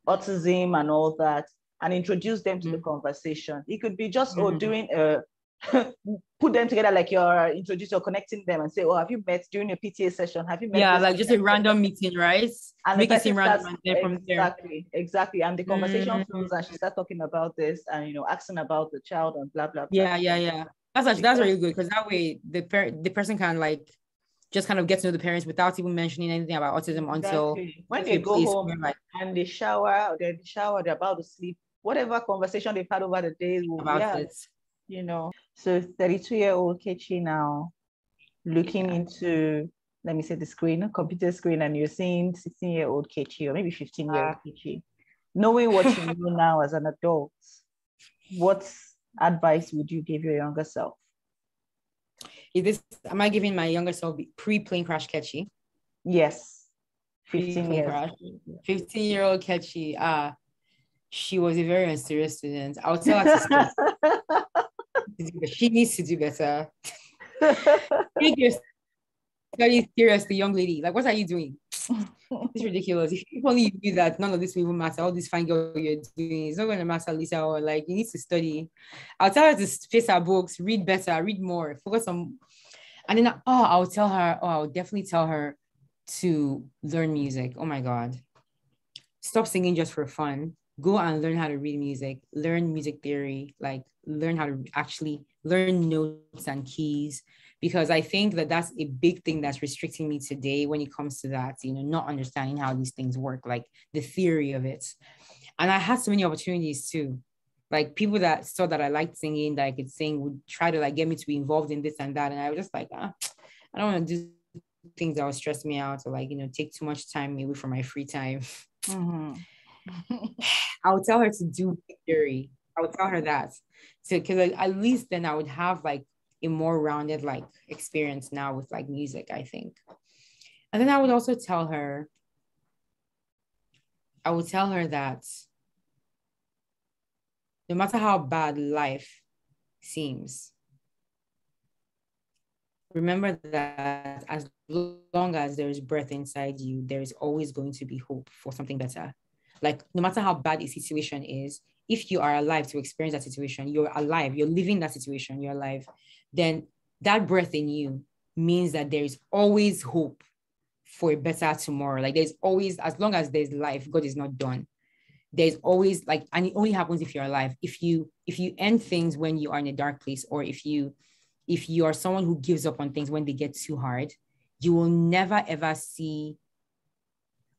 autism and all that, and introduce them to the conversation. It could be just doing put them together like you're introducing or connecting them and say, oh, have you met during your PTA session? Have you met? Yeah, like just a random meeting, right? And Make the it seem person random starts, and then from there. exactly. And the conversation flows and she Mm. starts talking about this and, asking about the child and blah, blah, blah. Yeah. That's really good because that way the person can like just kind of get to know the parents without even mentioning anything about autism until when they go home like, and they shower, or they're in the shower, they're about to sleep, whatever conversation they've had over the days will, about it. So 32-year-old Kechi now looking into, let me say, the screen, computer screen, and you're seeing 16-year-old Kechi or maybe 15-year-old Kechi. Knowing what you know now as an adult, what advice would you give your younger self? Am I giving my younger self pre-plane crash Kechi? Yes. 15 years. Crash. 15-year-old Kechi. She was a very unserious student. I would tell her to she needs to do better. Take your studies seriously, young lady. Like, what are you doing? It's ridiculous. If only you knew that none of this will even matter. All this fine girl you're doing, it's not going to matter, Lisa. Or like, you need to study. I'll tell her to face her books, read better, read more, focus on. And then, I'll definitely tell her to learn music. Oh my God. Stop singing just for fun. Go and learn how to read music, learn music theory, like learn how to actually learn notes and keys, because I think that that's a big thing that's restricting me today when it comes to that, not understanding how these things work, like the theory of it. And I had so many opportunities too. Like people that saw that I liked singing, that I could sing, would try to like get me to be involved in this and that. And I was just like, I don't want to do things that would stress me out or like, take too much time away from my free time. Mm-hmm. I would tell her to do theory. I would tell her that. So, because like, at least then I would have like a more rounded like experience now with like music, I think. And then I would also tell her, that no matter how bad life seems, remember that as long as there is breath inside you, there is always going to be hope for something better. Like, no matter how bad a situation is, if you are alive to experience that situation, you're alive, you're living that situation, you're alive, then that breath in you means that there is always hope for a better tomorrow. Like, there's always, as long as there's life, God is not done. There's always like, and it only happens if you're alive. If you end things when you are in a dark place, or if you are someone who gives up on things when they get too hard, you will never ever see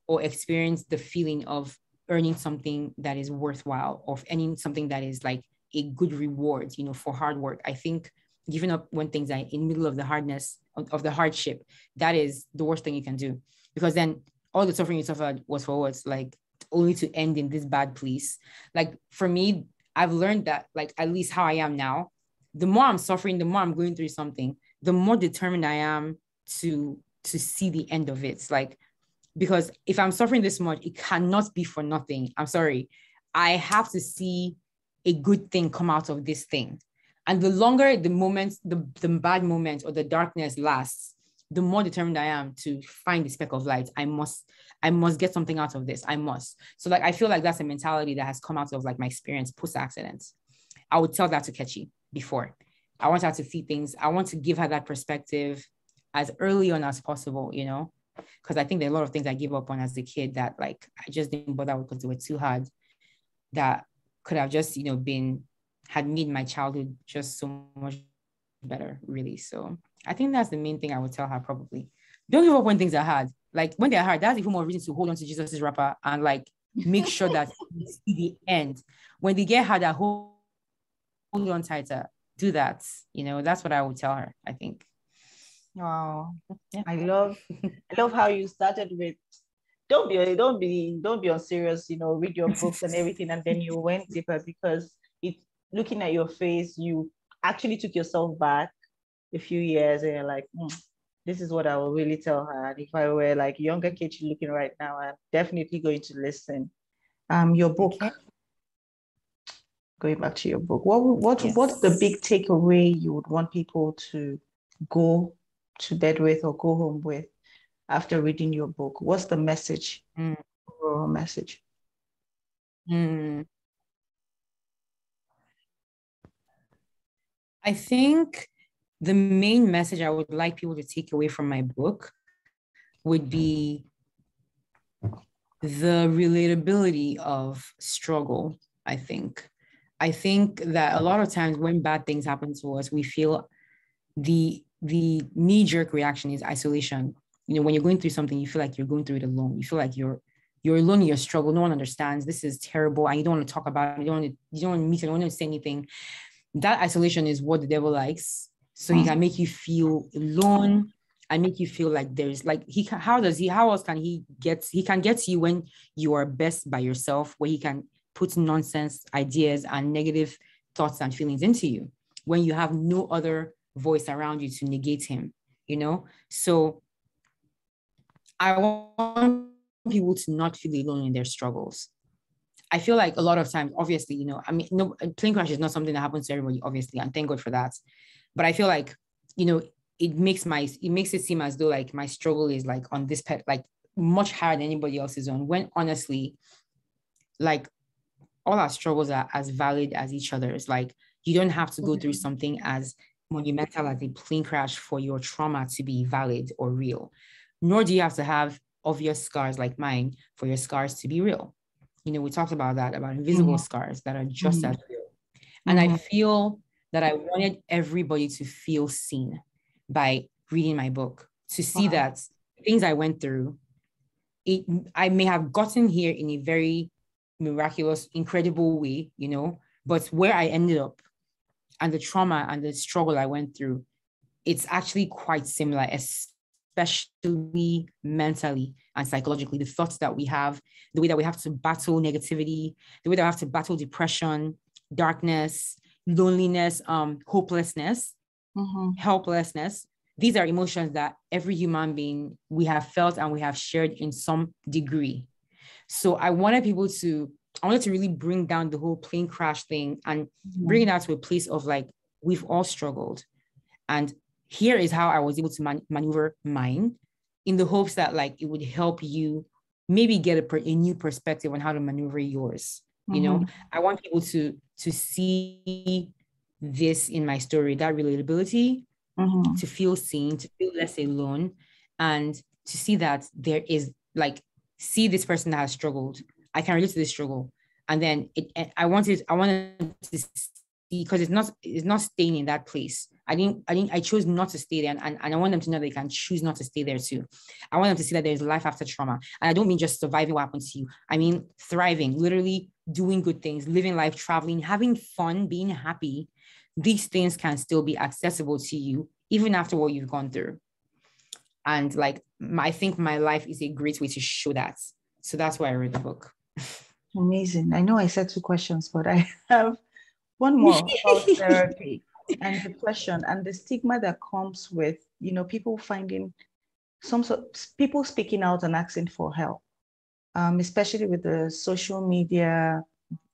or experience the feeling of earning something that is worthwhile, of earning something that is like a good reward, for hard work. I think giving up when things are in the middle of the hardness of the hardship, that is the worst thing you can do, because then all the suffering you suffered was for what? Like, only to end in this bad place. Like, for me, I've learned that, like, at least how I am now, the more I'm suffering, the more I'm going through something, the more determined I am to see the end of it. Like, because if I'm suffering this much, it cannot be for nothing. I'm sorry. I have to see a good thing come out of this thing. And the longer the moments, the bad moments or the darkness lasts, the more determined I am to find the speck of light. I must get something out of this. I must. So like, I feel like that's a mentality that has come out of like my experience post-accident. I would tell that to Kechi before. I want her to see things. I want to give her that perspective as early on as possible, because I think there are a lot of things I gave up on as a kid that like I just didn't bother with because they were too hard, that could have just, had made my childhood just so much better, really. So I think that's the main thing I would tell her, probably. Don't give up when things are hard. Like, when they're hard, that's even more reason to hold on to Jesus' wrapper and like make sure that you see the end. When they get harder, hold on tighter. Do that. That's what I would tell her, I think. Wow. Yeah. I love how you started with don't be unserious, read your books and everything, and then you went deeper, because looking at your face, you actually took yourself back a few years and you're like, this is what I will really tell her. And if I were like younger Kechi looking right now, I'm definitely going to listen. Your book. Okay. Going back to your book, what's the big takeaway you would want people to go to bed with or go home with after reading your book? What's the message? Overall message? I think the main message I would like people to take away from my book would be the relatability of struggle. I think that a lot of times when bad things happen to us, we feel the knee-jerk reaction is isolation. When you're going through something, you feel like you're going through it alone. You feel like you're alone in your struggle. No one understands. This is terrible, and you don't want to talk about it. You don't want to meet. You don't want to say anything. That isolation is what the devil likes. So he can make you feel alone and make you feel like there's like how else can he get to you when you are best by yourself, where he can put nonsense ideas and negative thoughts and feelings into you when you have no other voice around you to negate him, So I want people to not feel alone in their struggles. I feel like a lot of times, obviously, no, plane crash is not something that happens to everybody, obviously, and thank God for that. But I feel like, it makes it seem as though like my struggle is like on this like much higher than anybody else's on, when honestly, like all our struggles are as valid as each other's. Like you don't have to go through something as monumental as a plane crash for your trauma to be valid or real, nor do you have to have obvious scars like mine for your scars to be real. We talked about that, about invisible scars that are just as real. And I feel that I wanted everybody to feel seen by reading my book, to see that things I went through, I may have gotten here in a very miraculous, incredible way, but where I ended up and the trauma and the struggle I went through, it's actually quite similar, especially mentally and psychologically. The thoughts that we have, the way that we have to battle negativity, the way that we have to battle depression, darkness, loneliness, hopelessness, helplessness. These are emotions that every human being, we have felt and we have shared in some degree. So I wanted to really bring down the whole plane crash thing and bring it out to a place of like, we've all struggled. And here is how I was able to maneuver mine, in the hopes that like it would help you maybe get a new perspective on how to maneuver yours. I want people to see this in my story, that relatability, to feel seen, to feel less alone, and to see that there is like, see this person that has struggled. I can relate to this struggle. And then I wanted to see, because it's not staying in that place. I chose not to stay there. And I want them to know they can choose not to stay there too. I want them to see that there's life after trauma. And I don't mean just surviving what happens to you. I mean thriving, literally doing good things, living life, traveling, having fun, being happy. These things can still be accessible to you even after what you've gone through. And like, I think my life is a great way to show that. So that's why I read the book. Amazing. I know I said 2 questions, but I have one more about therapy and depression and the stigma that comes with, people finding people speaking out and asking for help, especially with the social media,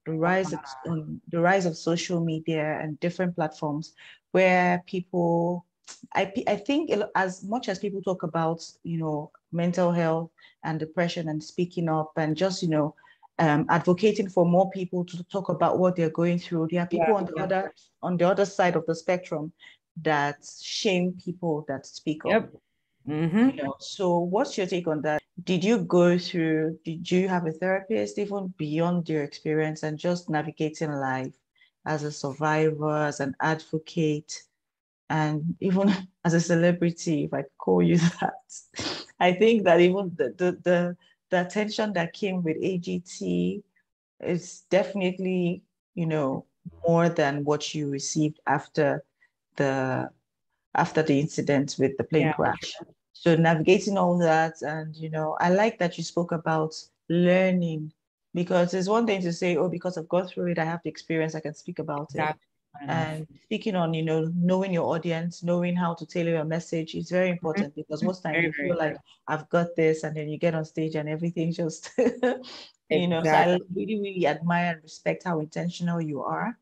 the rise of social media and different platforms where people, I think as much as people talk about, mental health and depression and speaking up and just, advocating for more people to talk about what they're going through, there are people on the other side of the spectrum that shame people that speak up. So what's your take on that? Did you have a therapist even beyond your experience and just navigating life as a survivor, as an advocate, and even as a celebrity, if I call you that? I think that even the attention that came with AGT is definitely, more than what you received after the incident with the plane crash. So navigating all that, and I like that you spoke about learning, because it's one thing to say, oh, because I've gone through it, I have the experience, I can speak about it. And speaking on, knowing your audience, knowing how to tailor your message is very important, because most times you feel like I've got this, and then you get on stage and everything just, So I really, really admire and respect how intentional you are.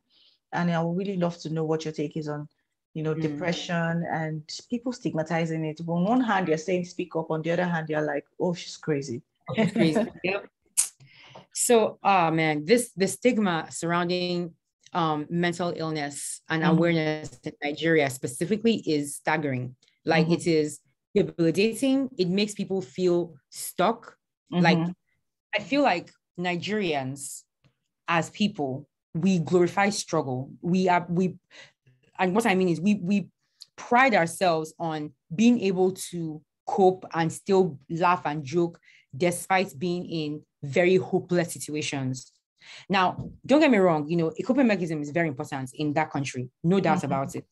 And I would really love to know what your take is on, depression and people stigmatizing it. On one hand, you're saying speak up. On the other hand, you're like, oh, she's crazy. She's crazy. Yep. So, man, the stigma surrounding mental illness and awareness in Nigeria specifically is staggering. Like it is debilitating. It makes people feel stuck. Like I feel like Nigerians as people, we glorify struggle. And what I mean is we pride ourselves on being able to cope and still laugh and joke despite being in very hopeless situations. Now, don't get me wrong, a coping mechanism is very important in that country, no doubt about it.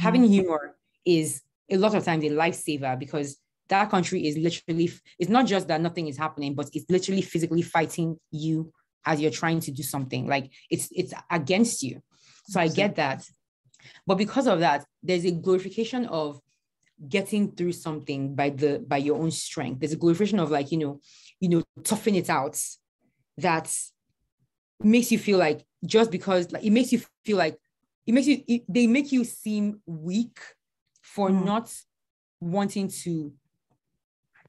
Having humor is a lot of times a lifesaver because that country is literally, it's not just that nothing is happening, but it's literally physically fighting you as you're trying to do something. Like it's against you. So I get that. But because of that, there's a glorification of getting through something by your own strength. There's a glorification of like, toughen it out. That makes you feel like just because like, it makes you feel like they make you seem weak for not wanting to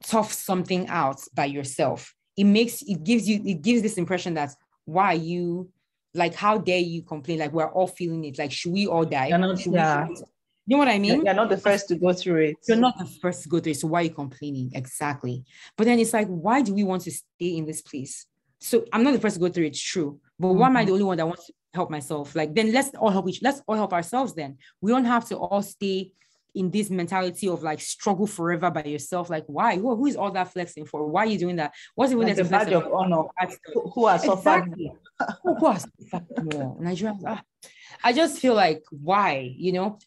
tough something out by yourself. It gives this impression that why you like, how dare you complain? Like we're all feeling it. Like, should we all die? You know what I mean? You're not the first to go through it. You're not the first to go through it. So why are you complaining? Exactly. But then it's like, why do we want to stay in this place? So I'm not the first to go through it, it's true. But why am I the only one that wants to help myself? Like, then let's all help ourselves then. We don't have to all stay in this mentality of like struggle forever by yourself. Like, why? Who is all that flexing for? Why are you doing that? What's it like a badge of honor? Who are suffered more? Who has suffered more? Nigerians. I just feel like why,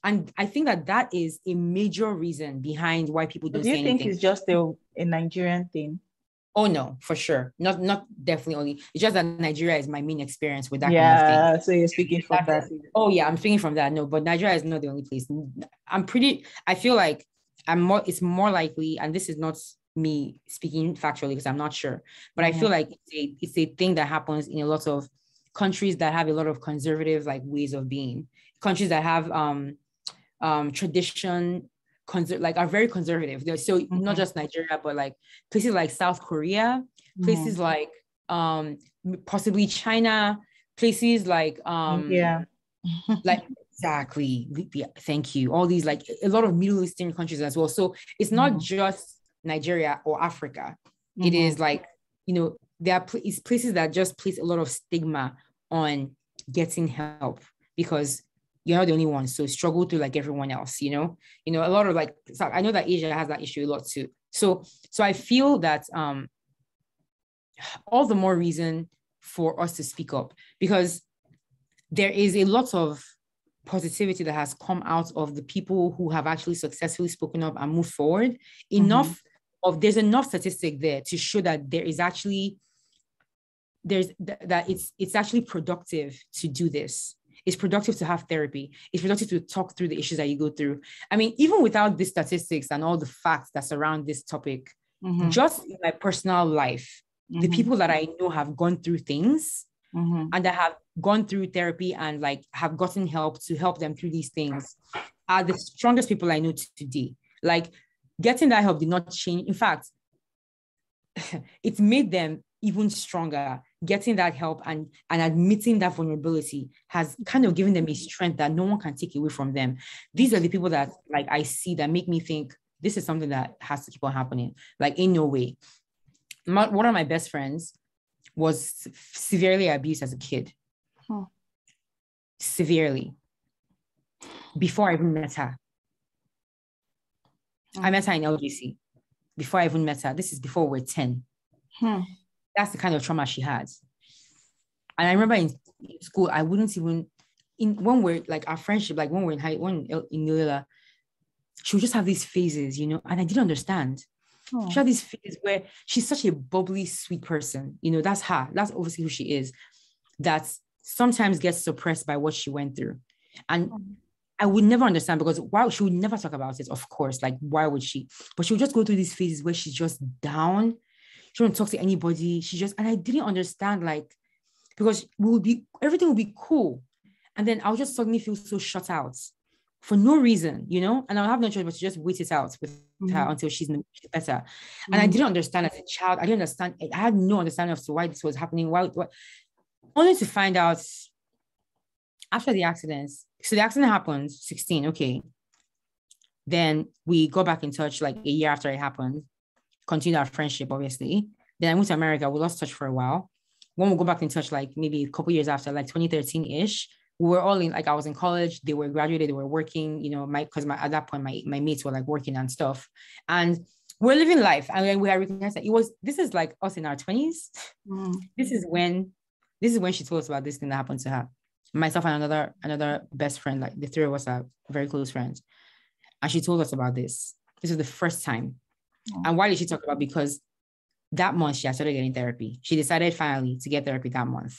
and I think that is a major reason behind why people don't say anything. Do you think it's just a Nigerian thing? Oh no, for sure. Not definitely only. It's just that Nigeria is my main experience with that kind of thing. Yeah, so you're speaking from that. Oh yeah, I'm speaking from that. No, but Nigeria is not the only place. I feel like it's more likely, and this is not me speaking factually because I'm not sure, but I feel like it's a thing that happens in a lot of countries that have a lot of conservative like ways of being. Countries that have tradition, like are very conservative. So not just Nigeria, but like places like South Korea, places like possibly China, places like like exactly. Yeah, thank you. All these like a lot of Middle Eastern countries as well. So it's not just Nigeria or Africa. It is like, there are places that just place a lot of stigma on getting help because you're not the only one. So struggle through like everyone else, a lot of like, so I know that Asia has that issue a lot too. So I feel that all the more reason for us to speak up because there is a lot of positivity that has come out of the people who have actually successfully spoken up and moved forward. There's enough statistic there to show that it's actually productive to do this. It's productive to have therapy. It's productive to talk through the issues that you go through. I mean, even without the statistics and all the facts that surround this topic, just in my personal life, the people that I know have gone through things and that have gone through therapy and like have gotten help to help them through these things are the strongest people I know today. Like getting that help did not change. In fact, it made them even stronger. Getting that help and admitting that vulnerability has kind of given them a strength that no one can take away from them. These are the people that like I see that make me think this is something that has to keep on happening. Like in no way. One of my best friends was severely abused as a kid. Severely. Before I even met her. I met her in LGC. Before I even met her. This is before we were 10. That's the kind of trauma she has. And I remember in school, I wouldn't even, when we're like our friendship, like when we're in Lila, she would just have these phases, and I didn't understand. She had these phases where she's such a bubbly, sweet person. That's her. That's obviously who she is. That sometimes gets suppressed by what she went through. And I would never understand because she would never talk about it, of course. Like, why would she? But she would just go through these phases where she's just down. She wouldn't talk to anybody. And I didn't understand, like, because everything would be cool. And then I'll just suddenly feel so shut out for no reason, and I'll have no choice but to just wait it out with her until she's better. And I didn't understand as a child. I didn't understand. I had no understanding of why this was happening. Why, only to find out after the accidents, so the accident happened 16, okay. Then we got back in touch like a year after it happened, continued our friendship, obviously. Then I moved to America. We lost touch for a while. When we go back in touch, like maybe a couple years after, like 2013-ish, we were all in, like I was in college, they were graduated, they were working, you know, because at that point, my mates were like working and stuff. And we're living life. And then we had recognized that this is like us in our 20s. This is when she told us about this thing that happened to her. Myself and another best friend, like the three of us are very close friends. And she told us about this. This is the first time. And why did she talk about? Because that month she had started getting therapy. She decided finally to get therapy that month.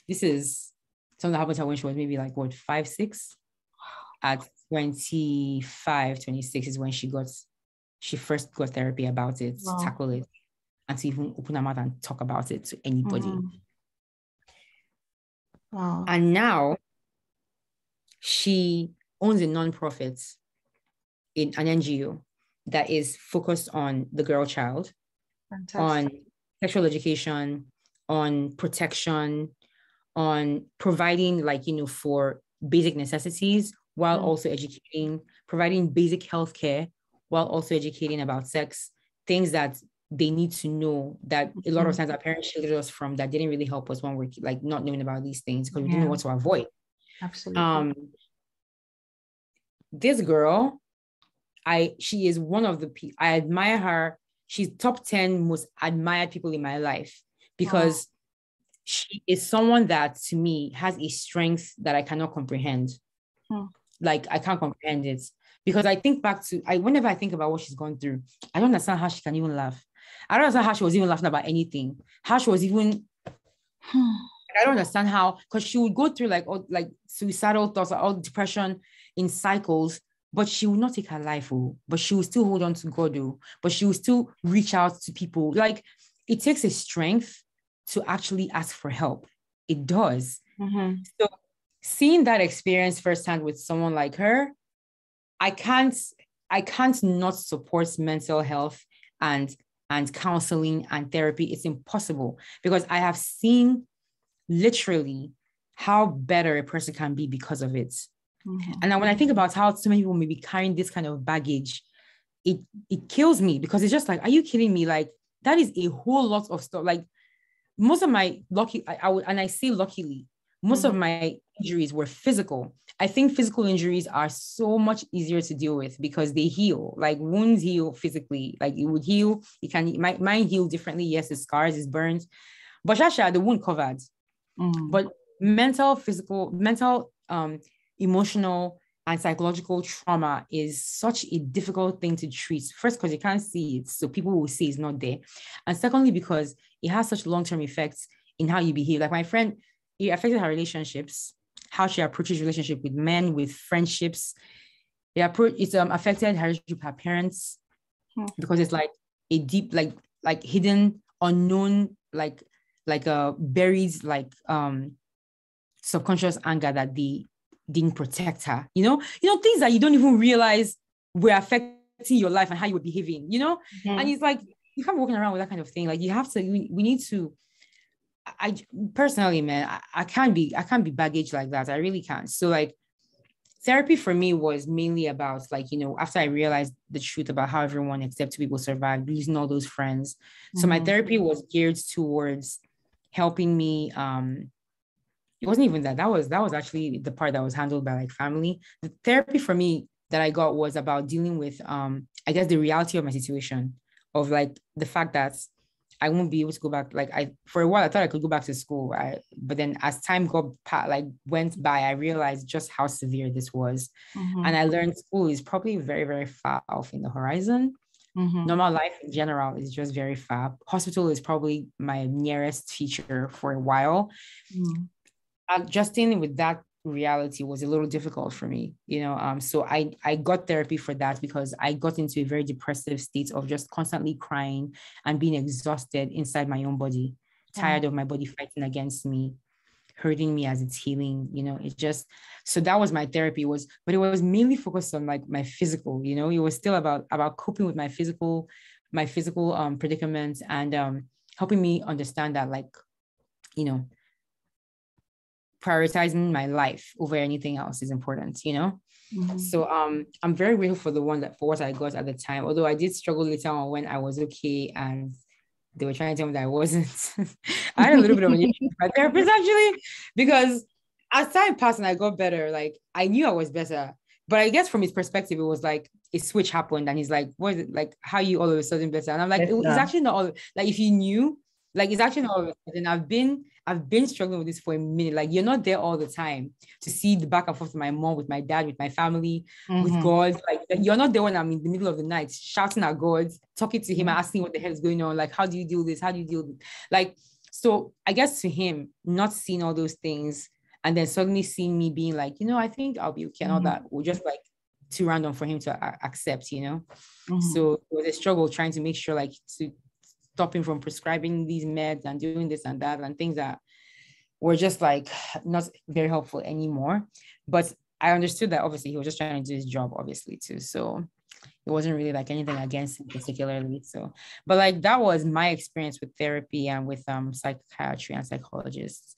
This is something that happened to her when she was maybe like, 5, 6? At 25, 26 is when she first got therapy about it, to tackle it, and to even open her mouth and talk about it to anybody. Wow. And now she owns a nonprofit in an NGO that is focused on the girl child, on sexual education, on protection, on providing, like, you know, for basic necessities, while also providing basic healthcare, while also educating about sex, things that they need to know, that a lot of times our parents shielded us from, that didn't really help us when we're like not knowing about these things, because we didn't know what to avoid. Absolutely. This girl, she is one of the people, I admire her. She's top 10 most admired people in my life, because she is someone that to me has a strength that I cannot comprehend. Like, I can't comprehend it, because I think back to, whenever I think about what she's gone through, I don't understand how she can even laugh. I don't understand how she was even laughing about anything. How she was even, I don't understand how, because she would go through like suicidal thoughts, all depression in cycles, but she would not take her life, but she will still hold on to God, but she will still reach out to people. Like, it takes a strength to actually ask for help. It does. So seeing that experience firsthand with someone like her, I can't not support mental health and counseling and therapy. It's impossible, because I have seen literally how better a person can be because of it. And when I think about how so many people may be carrying this kind of baggage, it kills me, because it's just like, are you kidding me? Like, that is a whole lot of stuff. Like, most of my I say luckily, most of my injuries were physical. I think physical injuries are so much easier to deal with because they heal. Like, wounds heal physically. Like, it would heal. Mine heal differently. Yes, it's scars, it's burns, but Shasha, the wound covered. But mental, emotional, and psychological trauma is such a difficult thing to treat. First, because you can't see it, so people will say it's not there. And secondly, because it has such long-term effects in how you behave. Like my friend, it affected her relationships, how she approaches relationship with men, with friendships. It's affected her relationship with her parents, because it's like a deep, like hidden, unknown, like a buried, subconscious anger that they didn't protect her. You know, things that you don't even realize were affecting your life and how you were behaving. And it's like, you can't be walking around with that kind of thing. Like, you have to. We need to. I personally, man, I can't be baggage like that. I really can't. So, like, therapy for me was mainly about, like, after I realized the truth about how everyone except two people survived, losing all those friends. So my therapy was geared towards helping me. It wasn't even that. That was actually the part that was handled by, like, family. The therapy for me that I got was about dealing with, I guess, the reality of my situation, of, like, the fact that I won't be able to go back. Like, for a while, I thought I could go back to school. But then as time went by, I realized just how severe this was. And I learned school is probably very, very far off in the horizon. Normal life in general is just very far. Hospital is probably my nearest future for a while. Adjusting with that reality was a little difficult for me, so I got therapy for that, because I got into a very depressive state of just constantly crying and being exhausted inside my own body, tired of my body fighting against me, hurting me as it's healing. It just, so that was my therapy, but it was mainly focused on, like, my physical. It was still about coping with my physical predicaments, and helping me understand that, like, prioritizing my life over anything else is important, you know? Mm-hmm. So I'm very grateful for for what I got at the time, although I did struggle later on when I was okay and they were trying to tell me that I wasn't. I had a little bit of an issue with my therapist actually, because as time passed and I got better, like I knew I was better. But I guess from his perspective, it was like a switch happened and he's like, what is it? Like, how you all of a sudden better? And I'm like, it's actually not all, like if you knew, like it's actually not all of a sudden. I've been struggling with this for a minute. Like you're not there all the time to see the back and forth with my mom, with my dad, with my family, with God. Like you're not there when I'm in the middle of the night shouting at God, talking to him and asking what the hell is going on. Like, how do you deal with this? How do you deal with it? Like, so I guess to him, not seeing all those things and then suddenly seeing me being like, I think I'll be okay and all that were just like too random for him to accept, So it was a struggle trying to make sure like to stop him from prescribing these meds and doing this and that and things that were just like not very helpful anymore. But I understood that obviously he was just trying to do his job, obviously, too. So it wasn't really like anything against him particularly. So, but like that was my experience with therapy and with psychiatry and psychologists.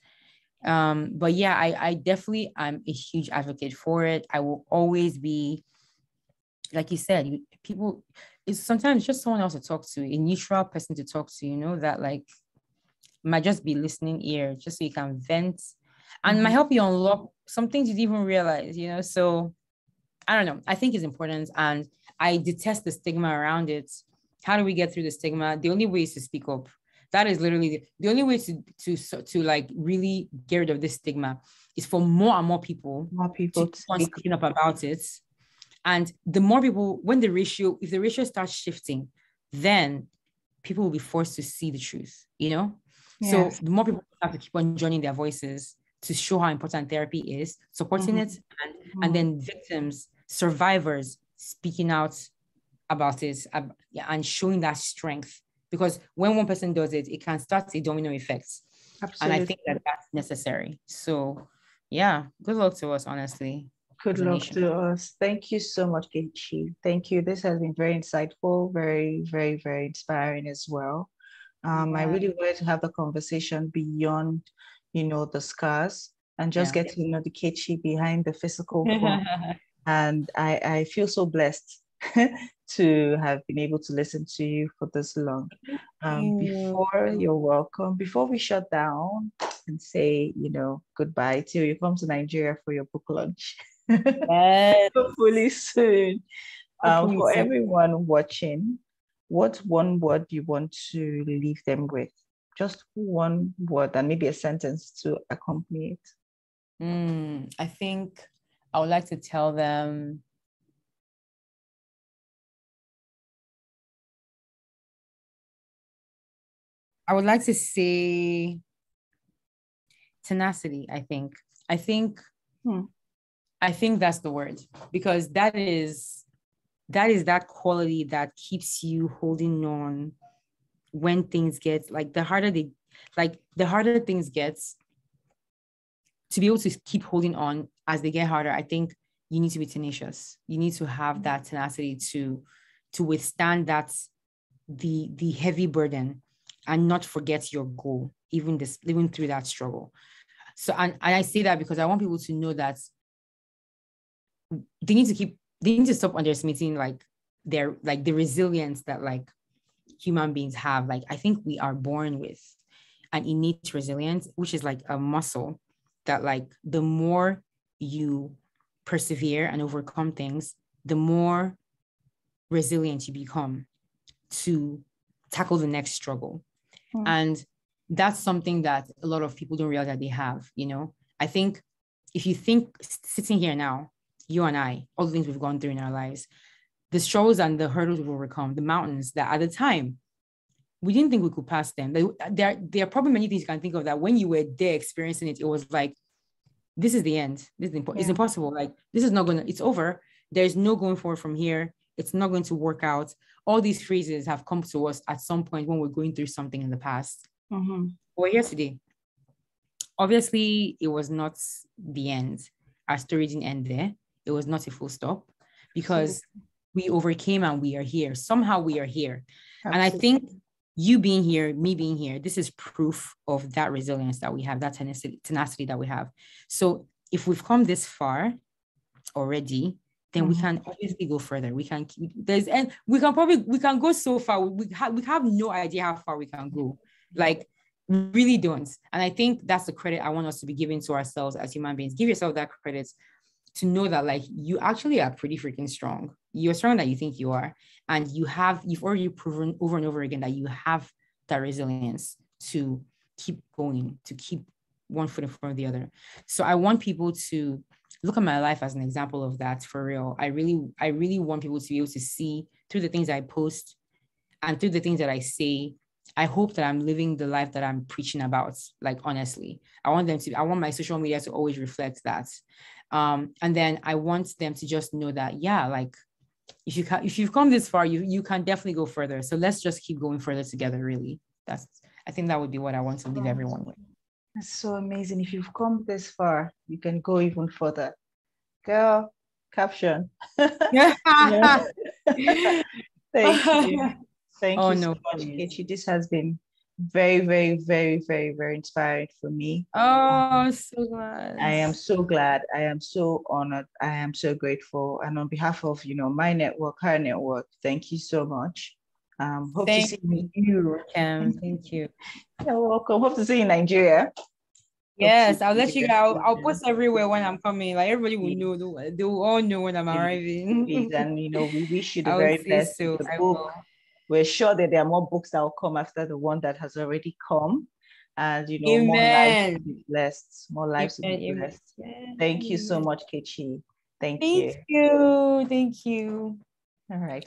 But yeah, I definitely am a huge advocate for it. I will always be, like you said, people, it's sometimes just someone else to talk to, a neutral person to talk to, that like might just be listening ear, just so you can vent and might help you unlock some things you didn't even realize, So I don't know. I think it's important and I detest the stigma around it. How do we get through the stigma? The only way is to speak up. That is literally the only way to like really get rid of this stigma is for more and more people to keep speaking up about it. And the more people, if the ratio starts shifting, then people will be forced to see the truth, Yes. So the more people have to keep on joining their voices to show how important therapy is, supporting it, and then victims, survivors speaking out about it and showing that strength. Because when one person does it, it can start a domino effect. Absolutely. And I think that that's necessary. So yeah, good luck to us, honestly. Good luck to us. Thank you so much, Kechi. Thank you. This has been very insightful, very, very, very inspiring as well. I really wanted to have the conversation beyond, the scars and just get to know the Kechi behind the physical form. And I feel so blessed to have been able to listen to you for this long. You're welcome. Before we shut down and say, goodbye till you come to Nigeria for your book launch. Yes. Hopefully soon. For everyone watching, what's one word you want to leave them with? Just one word and maybe a sentence to accompany it. I think I would like to tell them I would like to say tenacity, I think. I think that's the word, because that is that quality that keeps you holding on when things get like the harder things get, to be able to keep holding on as they get harder. I think you need to be tenacious. You need to have that tenacity to withstand the heavy burden and not forget your goal, even through that struggle. So, and I say that because I want people to know that they need to stop underestimating the resilience that like human beings have. Like, I think we are born with an innate resilience, which is like a muscle that like the more you persevere and overcome things, the more resilient you become to tackle the next struggle. And that's something that a lot of people don't realize that they have, I think if you think sitting here now, you and I, all the things we've gone through in our lives, the struggles and the hurdles we've overcome, the mountains that at the time, we didn't think we could pass them. There are probably many things you can think of that when you were there experiencing it, it was like, this is the end. It's impossible. Like, this is not it's over. There's no going forward from here. It's not going to work out. All these phrases have come to us at some point when we're going through something in the past. We're here today. Obviously, it was not the end. Our story didn't end there. It was not a full stop, because we overcame and we are here. Somehow we are here. Absolutely. And I think you being here, me being here, this is proof of that resilience that we have, that tenacity that we have. So if we've come this far already, then we can obviously go further. We can we can go so far. We have no idea how far we can go. Like, really don't. And I think that's the credit I want us to be giving to ourselves as human beings. Give yourself that credit to know that, like, you actually are pretty freaking strong. You're stronger than you think you are. And you've already proven over and over again that you have that resilience to keep going, to keep one foot in front of the other. So I want people to look at my life as an example of that, for real. I really want people to be able to see through the things I post and through the things that I say. I hope that I'm living the life that I'm preaching about, like, honestly. I want my social media to always reflect that. And then I want them to just know that, yeah, like, if you've come this far, you can definitely go further. So let's just keep going further together, really. I think that would be what I want to leave everyone with. That's so amazing. If you've come this far, you can go even further. Girl, caption. Thank you. Thank you so much, Kechi. This has been very, very, very, very, very inspiring for me. Oh, so glad. I am so glad. I am so honored. I am so grateful. And on behalf of, my network, her network, thank you so much. Hope to see you, Kim. Thank you. You're welcome. Hope to see you in Nigeria. Yes, I'll let you go. I'll post everywhere when I'm coming. Like, everybody will know. They will all know when I'm arriving. And we wish you the very best. So. The book. We're sure that there are more books that will come after the one that has already come. And more lives to be blessed. More lives to be blessed. Thank you so much, Kechi. Thank you. Thank you. All right.